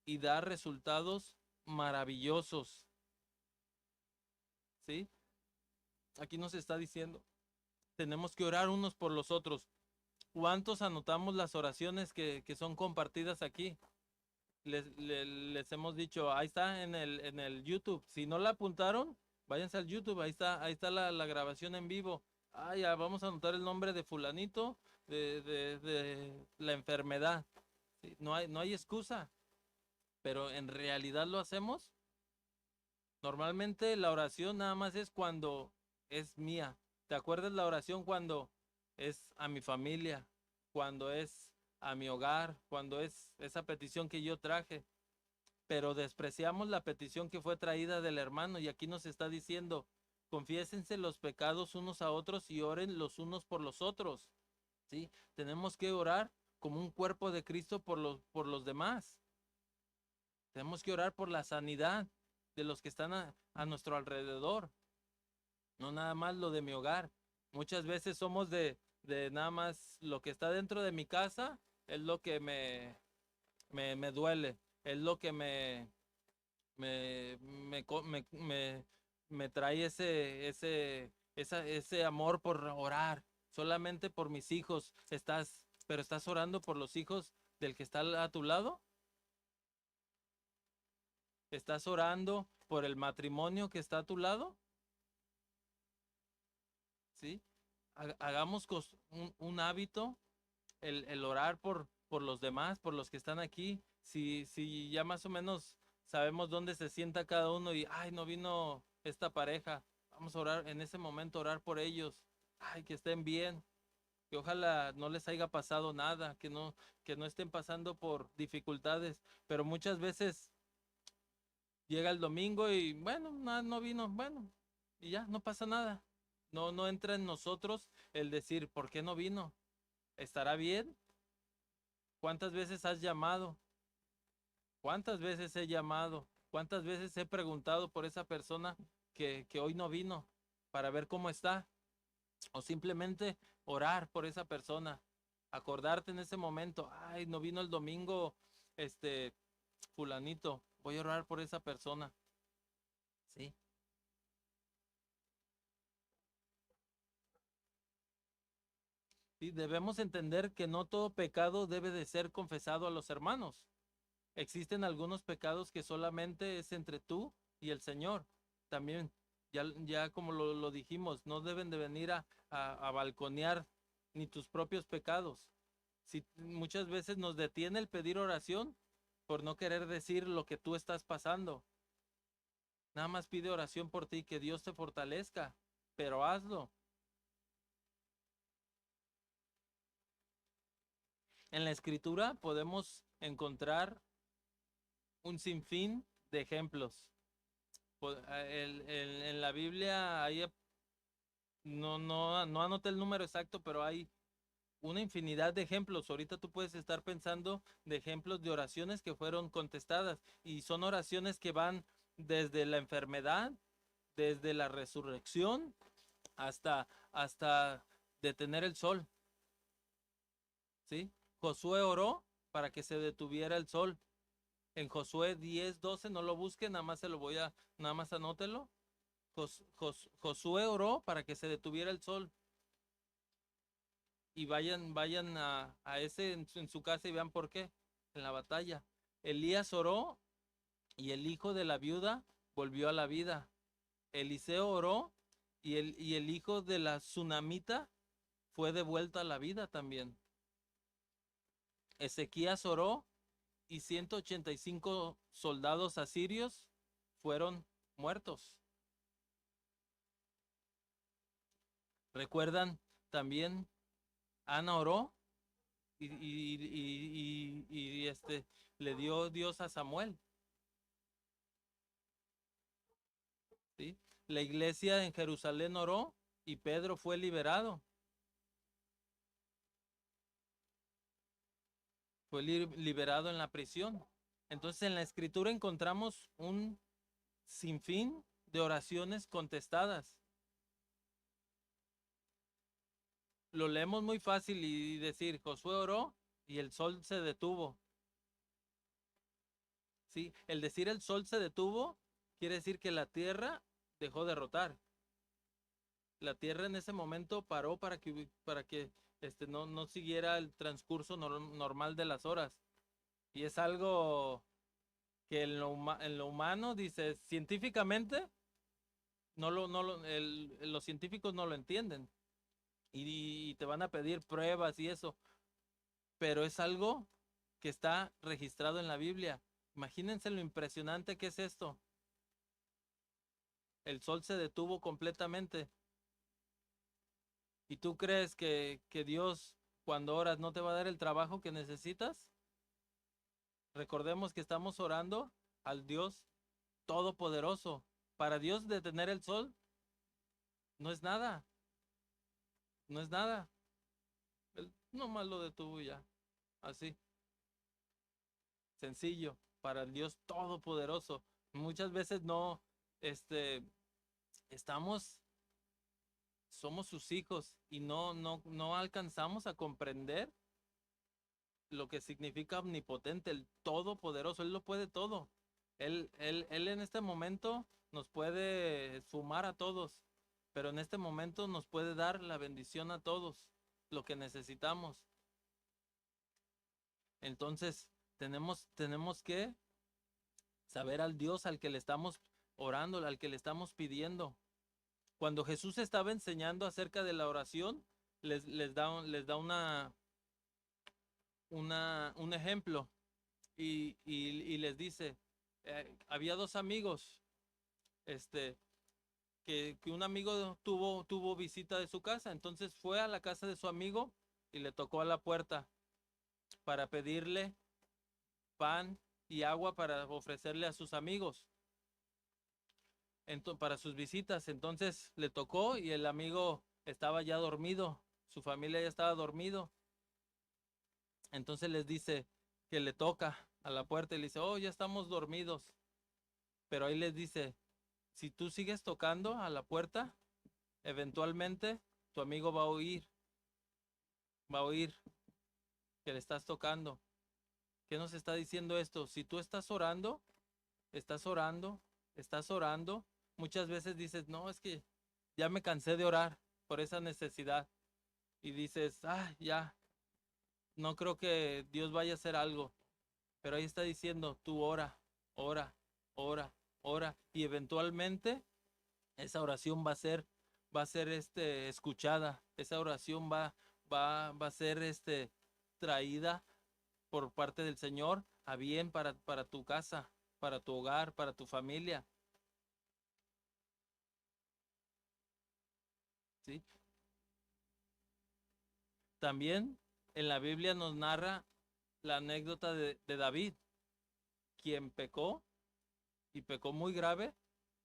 A: y da resultados maravillosos. ¿Sí? Aquí nos está diciendo, tenemos que orar unos por los otros. ¿Cuántos anotamos las oraciones que son compartidas aquí? Les hemos dicho, ahí está en el YouTube. Si no la apuntaron, váyanse al YouTube, ahí está la grabación en vivo. Ah, ya, vamos a anotar el nombre de fulanito, de la enfermedad. Sí, no hay excusa, pero en realidad lo hacemos. Normalmente la oración nada más es cuando es mía. ¿Te acuerdas la oración cuando es a mi familia, cuando es a mi hogar, cuando es esa petición que yo traje? Pero despreciamos la petición que fue traída del hermano y aquí nos está diciendo, confiésense los pecados unos a otros y oren los unos por los otros. ¿Sí? Tenemos que orar como un cuerpo de Cristo por los demás. Tenemos que orar por la sanidad de los que están a nuestro alrededor, no nada más lo de mi hogar. Muchas veces somos de nada más lo que está dentro de mi casa, es lo que me duele, es lo que me trae ese amor por orar, solamente por mis hijos. Pero estás orando por los hijos del que está a tu lado. ¿Estás orando por el matrimonio que está a tu lado? ¿Sí? Hagamos un hábito el orar por los demás, por los que están aquí. Si ya más o menos sabemos dónde se sienta cada uno y, ay, no vino esta pareja, vamos a orar en ese momento, orar por ellos. Ay, que estén bien, que ojalá no les haya pasado nada, que no estén pasando por dificultades. Pero muchas veces llega el domingo y bueno, no vino, bueno, y ya, no pasa nada. No entra en nosotros el decir, ¿por qué no vino? ¿Estará bien? ¿Cuántas veces has llamado? ¿Cuántas veces he llamado? ¿Cuántas veces he preguntado por esa persona que hoy no vino para ver cómo está? O simplemente orar por esa persona. Acordarte en ese momento, ay, no vino el domingo, fulanito, voy a orar por esa persona. Sí. Y debemos entender que no todo pecado debe de ser confesado a los hermanos. Existen algunos pecados que solamente es entre tú y el Señor. También, ya como lo dijimos, no deben de venir a balconear ni tus propios pecados. Si muchas veces nos detiene el pedir oración por no querer decir lo que tú estás pasando. Nada más pide oración por ti, que Dios te fortalezca, pero hazlo. En la escritura podemos encontrar un sinfín de ejemplos. En la Biblia hay, no anoté el número exacto, pero hay una infinidad de ejemplos. Ahorita tú puedes estar pensando de ejemplos de oraciones que fueron contestadas y son oraciones que van desde la enfermedad, desde la resurrección, hasta detener el sol, ¿sí? Josué oró para que se detuviera el sol. En Josué 10:12, no lo busquen, nada más anótelo. Josué oró para que se detuviera el sol. Y vayan a ese en su casa y vean por qué, en la batalla. Elías oró y el hijo de la viuda volvió a la vida. Eliseo oró y el hijo de la tsunamita fue devuelto a la vida también. Ezequías oró y 185 soldados asirios fueron muertos. ¿Recuerdan también? Ana oró y le dio Dios a Samuel, ¿sí? La iglesia en Jerusalén oró y Pedro fue liberado. Fue liberado en la prisión. Entonces en la escritura encontramos un sinfín de oraciones contestadas. Lo leemos muy fácil y decir, Josué oró y el sol se detuvo. ¿Sí? El decir el sol se detuvo quiere decir que la tierra dejó de rotar. La tierra en ese momento paró para que no siguiera el transcurso normal de las horas. Y es algo que en lo humano, dice, científicamente, los científicos no lo entienden. Y te van a pedir pruebas y eso. Pero es algo que está registrado en la Biblia. Imagínense lo impresionante que es esto. El sol se detuvo completamente. ¿Y tú crees que Dios, cuando oras, no te va a dar el trabajo que necesitas? Recordemos que estamos orando al Dios Todopoderoso. Para Dios detener el sol no es nada, no es nada. Él nomás lo detuvo y ya. Así, sencillo. Para el Dios Todopoderoso. Muchas veces no, este, estamos, somos sus hijos y no alcanzamos a comprender lo que significa omnipotente, el todopoderoso. Él lo puede todo. Él en este momento nos puede sumar a todos, pero en este momento nos puede dar la bendición a todos, lo que necesitamos. Entonces, tenemos que saber al Dios al que le estamos orando, al que le estamos pidiendo. Cuando Jesús estaba enseñando acerca de la oración, les da un ejemplo y les dice, había dos amigos, este, que un amigo tuvo visita de su casa, entonces fue a la casa de su amigo y le tocó a la puerta para pedirle pan y agua para ofrecerle a sus amigos, para sus visitas. Entonces le tocó y el amigo estaba ya dormido, su familia ya estaba dormido. Entonces les dice que le toca a la puerta y le dice, oh, ya estamos dormidos. Pero ahí les dice, si tú sigues tocando a la puerta, eventualmente tu amigo va a oír. que le estás tocando. ¿Qué nos está diciendo esto? Si tú estás orando, estás orando, muchas veces dices, no, es que ya me cansé de orar por esa necesidad. Y dices, ya, no creo que Dios vaya a hacer algo. Pero ahí está diciendo, tú ora, ora, ora, ora. Y eventualmente esa oración va a ser escuchada. Esa oración va a ser traída por parte del Señor a bien para tu casa, para tu hogar, para tu familia. ¿Sí? También en la Biblia nos narra la anécdota de David, quien pecó y pecó muy grave,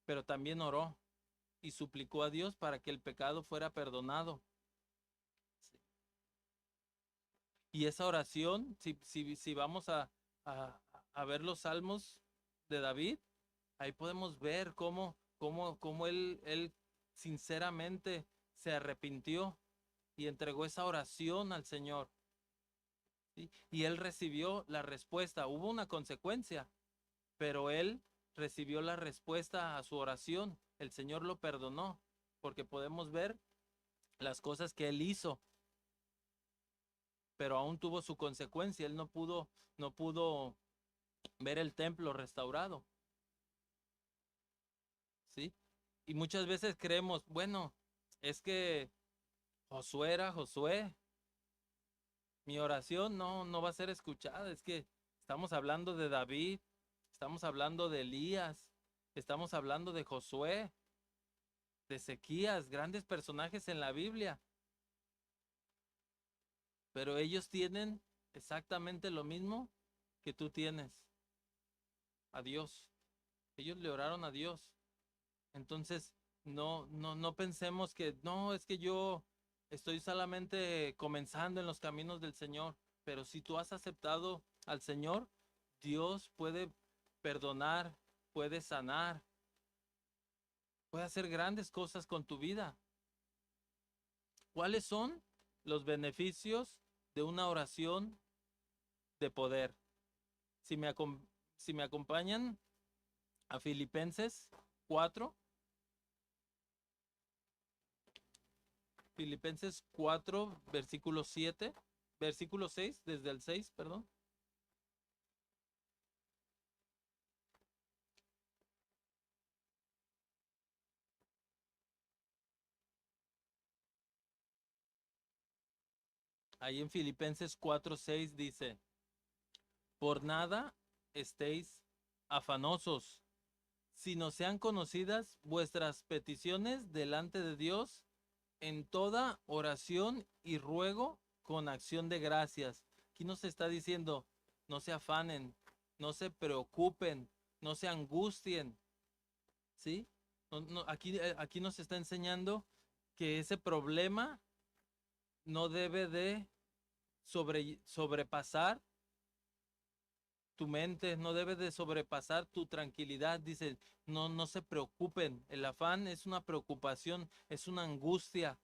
A: pero también oró y suplicó a Dios para que el pecado fuera perdonado. Sí. Y esa oración, si vamos a, a ver los salmos de David, ahí podemos ver cómo él sinceramente se arrepintió y entregó esa oración al Señor. ¿Sí? Y él recibió la respuesta. Hubo una consecuencia, pero él recibió la respuesta a su oración. El Señor lo perdonó, porque podemos ver las cosas que él hizo, pero aún tuvo su consecuencia. Él no pudo ver el templo restaurado, ¿sí? Y muchas veces creemos, bueno, es que Josué era Josué, mi oración no va a ser escuchada. Es que estamos hablando de David, estamos hablando de Elías, estamos hablando de Josué, de Ezequías, grandes personajes en la Biblia, pero ellos tienen exactamente lo mismo que tú tienes, a Dios. Ellos le oraron a Dios. Entonces, no pensemos que, no, es que yo estoy solamente comenzando en los caminos del Señor, pero si tú has aceptado al Señor, Dios puede perdonar, puede sanar, puede hacer grandes cosas con tu vida. ¿Cuáles son los beneficios de una oración de poder? Si me, si me acompañan a Filipenses 4, Filipenses 4, versículo 7, versículo 6, desde el 6, perdón. Ahí en Filipenses 4, 6 dice, por nada estéis afanosos, sino sean conocidas vuestras peticiones delante de Dios en toda oración y ruego con acción de gracias. Aquí nos está diciendo, no se afanen, no se preocupen, no se angustien, ¿sí? Aquí nos está enseñando que ese problema no debe de sobrepasar tu mente, no debe de sobrepasar tu tranquilidad. Dice, no se preocupen. El afán es una preocupación, es una angustia,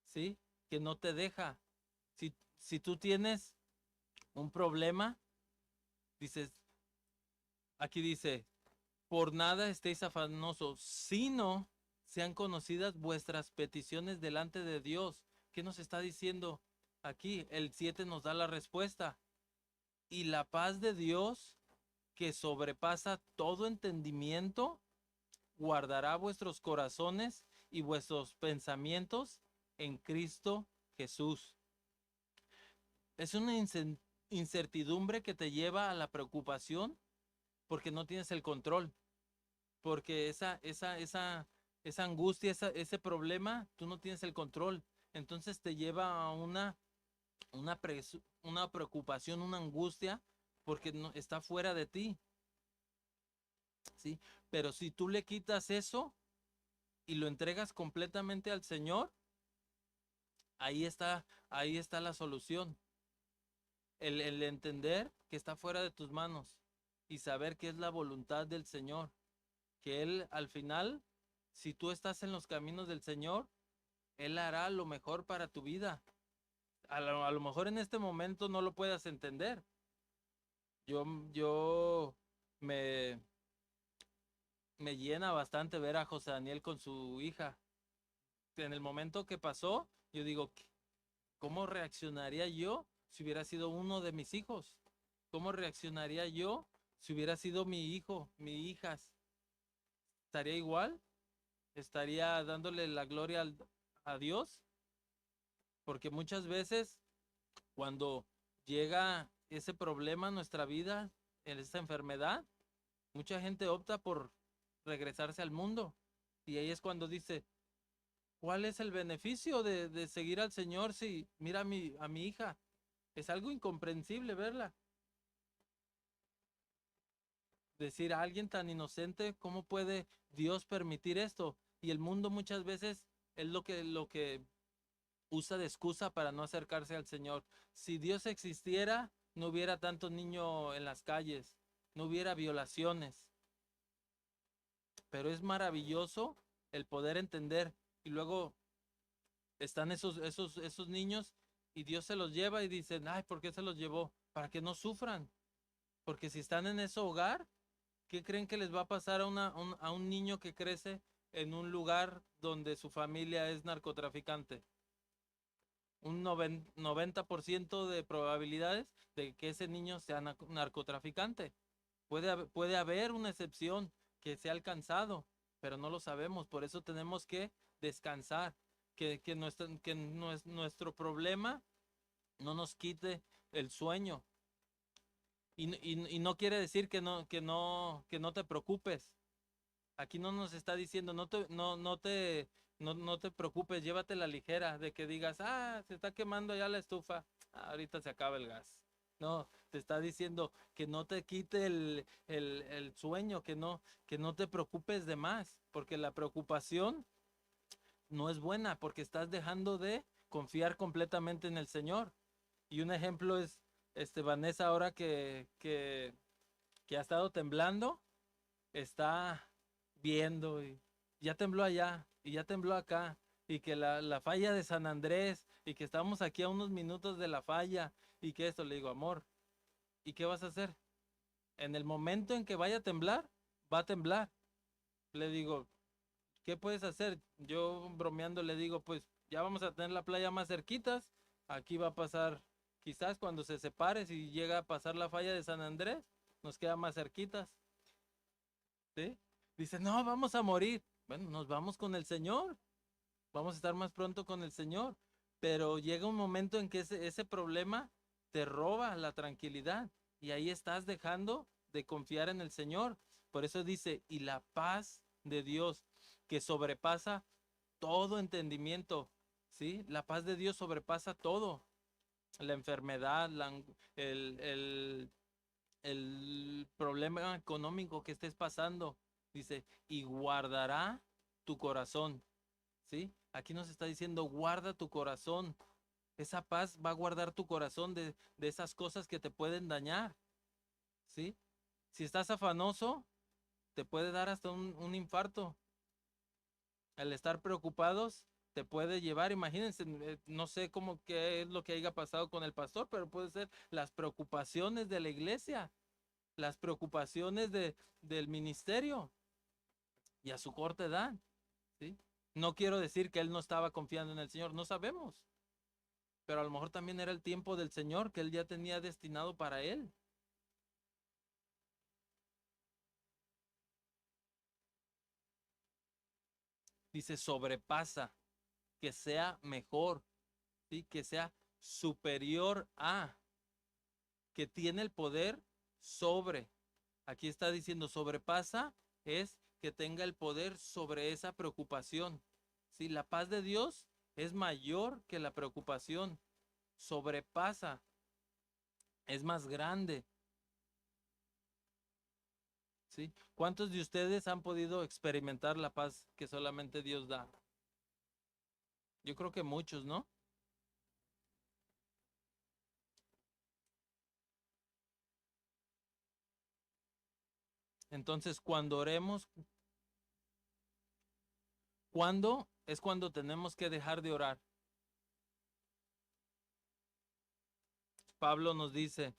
A: ¿sí? Que no te deja. Si tú tienes un problema, dices, aquí dice, por nada estéis afanosos, sino sean conocidas vuestras peticiones delante de Dios. ¿Qué nos está diciendo aquí? El 7 nos da la respuesta. Y la paz de Dios, que sobrepasa todo entendimiento, guardará vuestros corazones y vuestros pensamientos en Cristo Jesús. Es una incertidumbre que te lleva a la preocupación porque no tienes el control, porque esa angustia, ese problema, tú no tienes el control. Entonces te lleva a una preocupación, una angustia, porque no, está fuera de ti, ¿sí? Pero si tú le quitas eso y lo entregas completamente al Señor, ahí está la solución. El entender que está fuera de tus manos y saber que es la voluntad del Señor, que Él al final, si tú estás en los caminos del Señor, Él hará lo mejor para tu vida. A lo mejor en este momento no lo puedas entender. Yo me llena bastante ver a José Daniel con su hija. En el momento que pasó, yo digo, ¿cómo reaccionaría yo si hubiera sido uno de mis hijos? ¿Cómo reaccionaría yo si hubiera sido mi hijo, mi hijas? ¿Estaría igual? ¿Estaría dándole la gloria a Dios? Porque muchas veces cuando llega ese problema a nuestra vida, en esta enfermedad, mucha gente opta por regresarse al mundo. Y ahí es cuando dice, ¿cuál es el beneficio de seguir al Señor si mira a mi hija? Es algo incomprensible verla. Decir a alguien tan inocente, ¿cómo puede Dios permitir esto? Y el mundo muchas veces es lo que usa de excusa para no acercarse al Señor. Si Dios existiera, no hubiera tanto niño en las calles, no hubiera violaciones. Pero es maravilloso el poder entender. Y luego están esos niños y Dios se los lleva y dicen, ay, ¿por qué se los llevó? Para que no sufran. Porque si están en ese hogar, ¿qué creen que les va a pasar a un niño que crece en un lugar donde su familia es narcotraficante? Un 90% de probabilidades de que ese niño sea narcotraficante. Puede haber una excepción que sea alcanzado, pero no lo sabemos. Por eso tenemos que descansar, nuestro problema no nos quite el sueño. Y no quiere decir que no te preocupes. Aquí no nos está diciendo, no te preocupes, llévate la ligera de que digas, ah, se está quemando ya la estufa, ahorita se acaba el gas. No, te está diciendo que no te quite el sueño, que no te preocupes de más, porque la preocupación no es buena, porque estás dejando de confiar completamente en el Señor. Y un ejemplo es, Vanessa, ahora que ha estado temblando, está viendo y ya tembló allá y ya tembló acá y que la falla de San Andrés y que estamos aquí a unos minutos de la falla y que esto, le digo, amor, ¿y qué vas a hacer? En el momento en que vaya a temblar, va a temblar. Le digo, ¿qué puedes hacer? Yo bromeando le digo, pues ya vamos a tener la playa más cerquitas, aquí va a pasar, quizás cuando se separe, si llega a pasar la falla de San Andrés, nos queda más cerquitas. ¿Sí? Dice, no, vamos a morir. Bueno, nos vamos con el Señor. Vamos a estar más pronto con el Señor. Pero llega un momento en que ese problema te roba la tranquilidad y ahí estás dejando de confiar en el Señor. Por eso dice, y la paz de Dios que sobrepasa todo entendimiento, ¿sí? La paz de Dios sobrepasa todo. La enfermedad, el problema económico que estés pasando. Dice, y guardará tu corazón. ¿Sí? Aquí nos está diciendo, guarda tu corazón. Esa paz va a guardar tu corazón de esas cosas que te pueden dañar. ¿Sí? Si estás afanoso, te puede dar hasta un infarto. El estar preocupados te puede llevar, imagínense, no sé cómo qué es lo que haya pasado con el pastor, pero puede ser las preocupaciones de la iglesia, las preocupaciones del ministerio y a su corta edad, ¿sí? No quiero decir que él no estaba confiando en el Señor, no sabemos, pero a lo mejor también era el tiempo del Señor que él ya tenía destinado para él. Dice, sobrepasa, que sea mejor, ¿sí? Que sea superior a, que tiene el poder sobre. Aquí está diciendo, sobrepasa es que tenga el poder sobre esa preocupación. ¿Sí? La paz de Dios es mayor que la preocupación, sobrepasa, es más grande. ¿Sí? ¿Cuántos de ustedes han podido experimentar la paz que solamente Dios da? Yo creo que muchos, ¿no? Entonces, cuando oremos, ¿cuándo es cuando tenemos que dejar de orar? Pablo nos dice,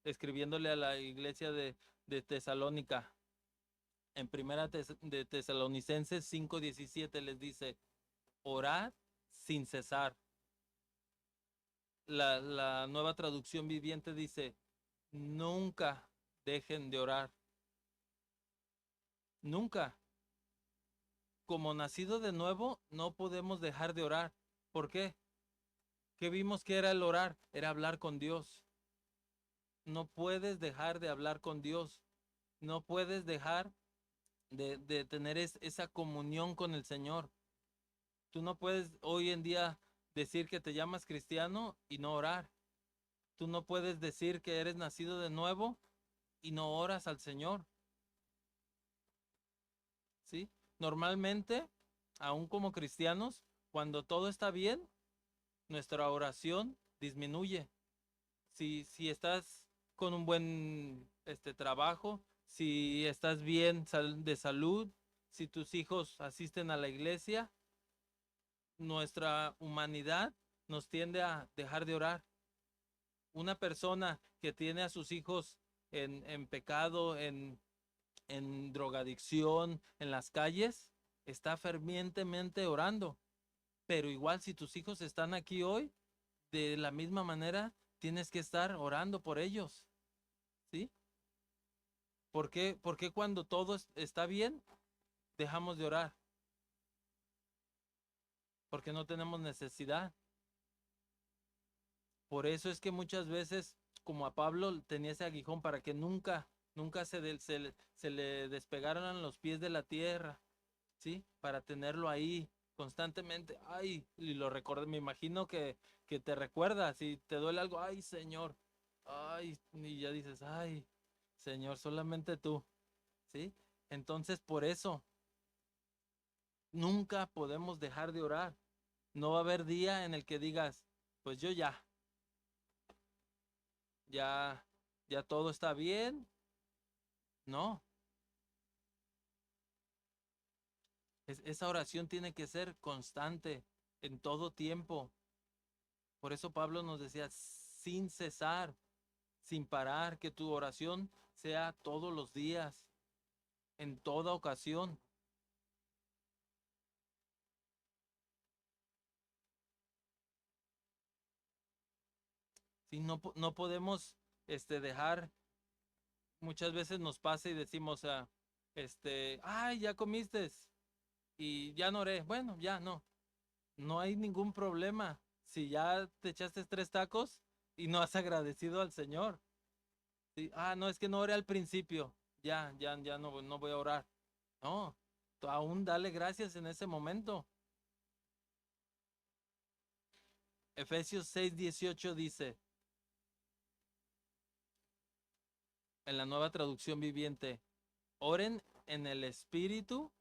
A: escribiéndole a la iglesia de Tesalónica, en primera de Tesalonicenses 5:17 les dice, orad sin cesar. La nueva traducción viviente dice, nunca dejen de orar. Nunca. Como nacido de nuevo, no podemos dejar de orar. ¿Por qué? ¿Qué vimos que era el orar? Era hablar con Dios. No puedes dejar de hablar con Dios. No puedes dejar de tener esa comunión con el Señor. Tú no puedes hoy en día decir que te llamas cristiano y no orar. Tú no puedes decir que eres nacido de nuevo y no oras al Señor. ¿Sí? Normalmente, aún como cristianos, cuando todo está bien, nuestra oración disminuye. Si estás con un buen trabajo, si estás bien de salud, si tus hijos asisten a la iglesia, nuestra humanidad nos tiende a dejar de orar. Una persona que tiene a sus hijos en pecado, en drogadicción, en las calles, está fervientemente orando. Pero igual si tus hijos están aquí hoy, de la misma manera tienes que estar orando por ellos. ¿Sí? ¿Por qué cuando todo está bien, dejamos de orar? Porque no tenemos necesidad. Por eso es que muchas veces, como a Pablo, tenía ese aguijón para que nunca se le despegaran los pies de la tierra, ¿sí? Para tenerlo ahí constantemente. Ay, y lo recuerdo, me imagino que te recuerdas, si te duele algo, ay, Señor, ay, y ya dices, ay, Señor, solamente tú, ¿sí? Entonces, por eso, nunca podemos dejar de orar. No va a haber día en el que digas, pues yo ya, ya todo está bien. No, esa oración tiene que ser constante en todo tiempo. Por eso Pablo nos decía, sin cesar, sin parar, que tu oración sea todos los días, en toda ocasión. Si no, no podemos dejar, muchas veces nos pasa y decimos, ay, ya comiste y ya no oré. Bueno, ya no. No hay ningún problema. Si ya te echaste 3 tacos y no has agradecido al Señor. Sí, ah, no, es que no oré al principio. Ya no voy a orar. No, tú aún dale gracias en ese momento. Efesios 6:18 dice, en la nueva traducción viviente, oren en el Espíritu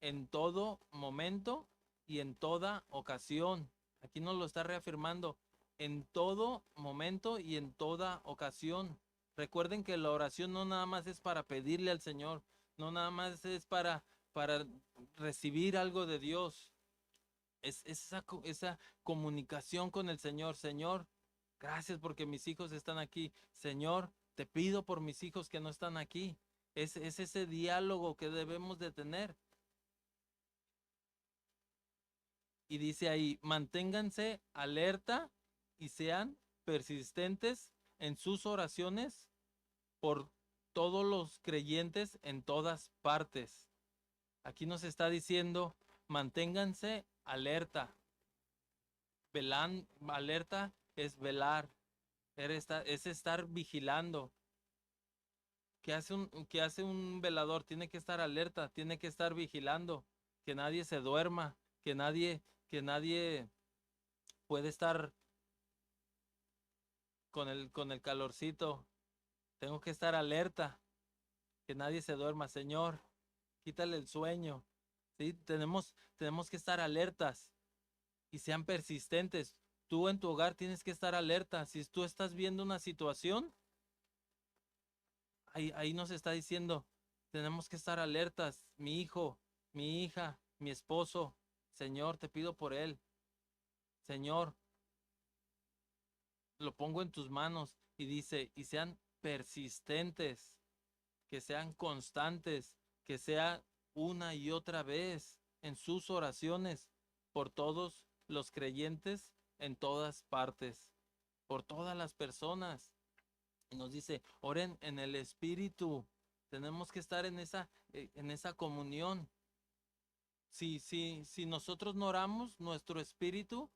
A: en todo momento y en toda ocasión. Aquí nos lo está reafirmando, en todo momento y en toda ocasión. Recuerden que la oración no nada más es para pedirle al Señor, no nada más es para recibir algo de Dios. Es esa comunicación con el Señor. Señor, gracias porque mis hijos están aquí. Señor, te pido por mis hijos que no están aquí. Es ese diálogo que debemos de tener. Y dice ahí, manténganse alerta y sean persistentes en sus oraciones por todos los creyentes en todas partes. Aquí nos está diciendo, manténganse alerta. Alerta es velar, es estar vigilando. ¿Qué hace un velador? Tiene que estar alerta, tiene que estar vigilando, que nadie se duerma, que nadie puede estar con el calorcito. Tengo que estar alerta, que nadie se duerma. Señor, quítale el sueño. ¿Sí? Tenemos que estar alertas y sean persistentes. Tú en tu hogar tienes que estar alerta. Si tú estás viendo una situación, ahí nos está diciendo, tenemos que estar alertas. Mi hijo, mi hija, mi esposo, Señor, te pido por él. Señor, lo pongo en tus manos y dice, y sean persistentes, que sean constantes, que sea una y otra vez en sus oraciones por todos los creyentes en todas partes, por todas las personas. Y nos dice, oren en el Espíritu. Tenemos que estar en esa comunión. Si nosotros no oramos, nuestro espíritu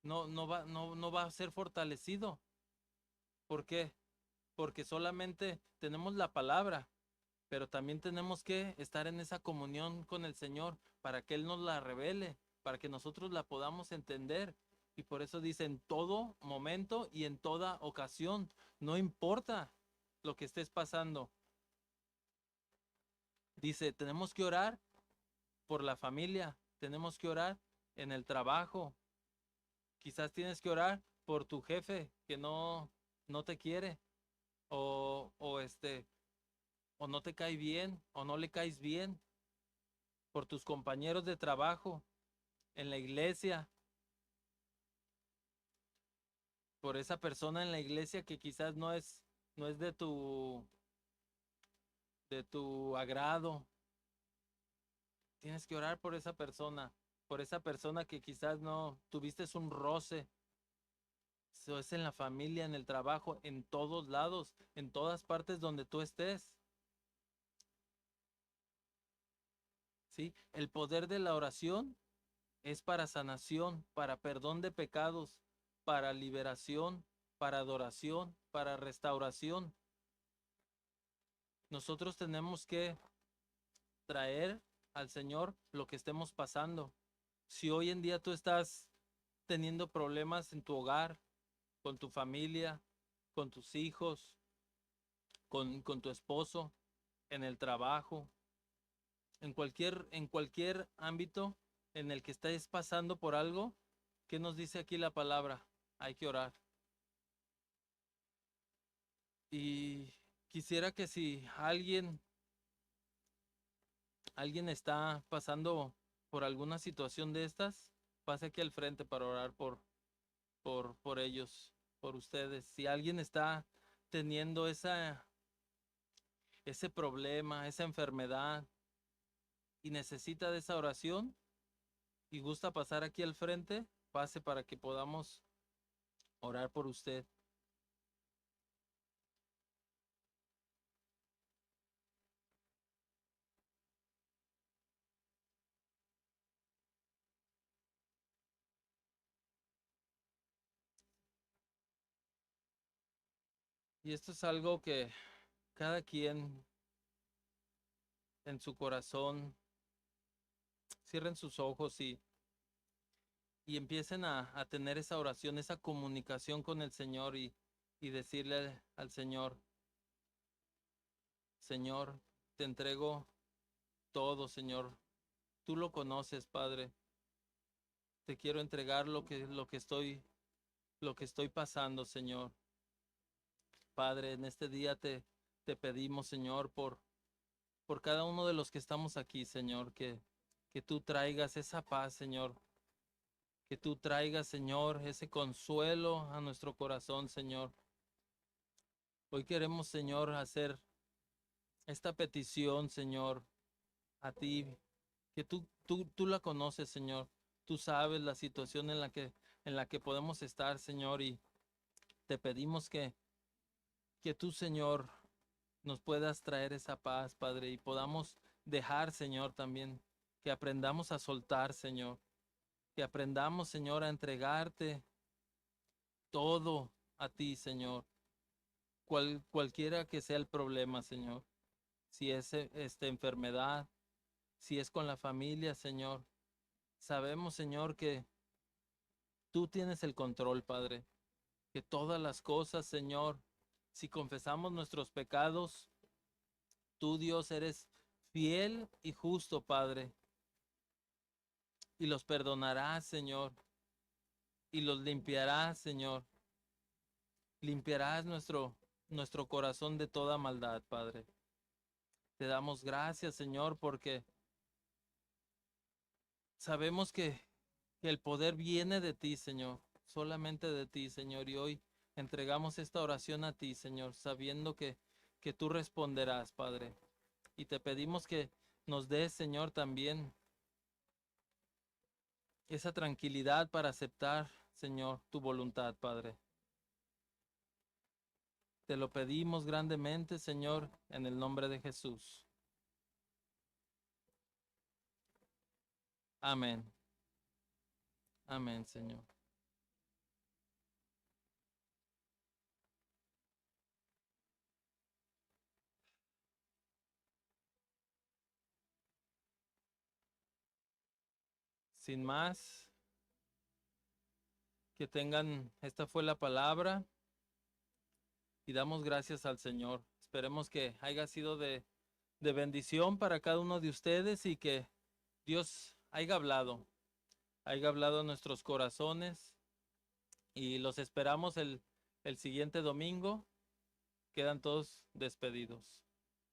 A: no va a ser fortalecido. ¿Por qué? Porque solamente tenemos la palabra, pero también tenemos que estar en esa comunión con el Señor para que Él nos la revele, para que nosotros la podamos entender. Y por eso dice en todo momento y en toda ocasión, no importa lo que estés pasando. Dice, tenemos que orar por la familia, tenemos que orar en el trabajo. Quizás tienes que orar por tu jefe que no te quiere o no te cae bien o no le caes bien, por tus compañeros de trabajo en la iglesia, por esa persona en la iglesia que quizás no es de tu agrado. Tienes que orar por esa persona que quizás no tuviste un roce. Eso es en la familia, en el trabajo, en todos lados, en todas partes donde tú estés. ¿Sí? El poder de la oración es para sanación, para perdón de pecados, para liberación, para adoración, para restauración. Nosotros tenemos que traer al Señor lo que estemos pasando. Si hoy en día tú estás teniendo problemas en tu hogar, con tu familia, con tus hijos, con tu esposo, en el trabajo, en cualquier ámbito en el que estés pasando por algo, ¿qué nos dice aquí la palabra? Hay que orar. Y quisiera que si alguien está pasando por alguna situación de estas, pase aquí al frente para orar por ellos, por ustedes. Si alguien está teniendo ese problema, esa enfermedad y necesita de esa oración y gusta pasar aquí al frente, pase para que podamos orar por usted. Y esto es algo que cada quien en su corazón cierren sus ojos y empiecen a tener esa oración, esa comunicación con el Señor y decirle al Señor, Señor, te entrego todo, Señor. Tú lo conoces, Padre. Te quiero entregar lo que estoy pasando, Señor. Padre, en este día te pedimos, Señor, por cada uno de los que estamos aquí, Señor, que tú traigas esa paz, Señor. Que tú traigas, Señor, ese consuelo a nuestro corazón, Señor. Hoy queremos, Señor, hacer esta petición, Señor, a ti, que tú la conoces, Señor. Tú sabes la situación en la que podemos estar, Señor, y te pedimos que tú, Señor, nos puedas traer esa paz, Padre, y podamos dejar, Señor, también, que aprendamos a soltar, Señor, que aprendamos, Señor, a entregarte todo a ti, Señor, cualquiera que sea el problema, Señor, si es enfermedad, si es con la familia, Señor. Sabemos, Señor, que tú tienes el control, Padre, que todas las cosas, Señor, si confesamos nuestros pecados, tú, Dios, eres fiel y justo, Padre, y los perdonarás, Señor, y los limpiarás, Señor. Limpiarás nuestro corazón de toda maldad, Padre. Te damos gracias, Señor, porque sabemos que el poder viene de ti, Señor, solamente de ti, Señor, y hoy Entregamos esta oración a ti, Señor, sabiendo que tú responderás, Padre. Y te pedimos que nos des, Señor, también esa tranquilidad para aceptar, Señor, tu voluntad, Padre. Te lo pedimos grandemente, Señor, en el nombre de Jesús. Amén. Amén, Señor. Sin más, que tengan, esta fue la palabra y damos gracias al Señor. Esperemos que haya sido de bendición para cada uno de ustedes y que Dios haya hablado a nuestros corazones y los esperamos el siguiente domingo. Quedan todos despedidos.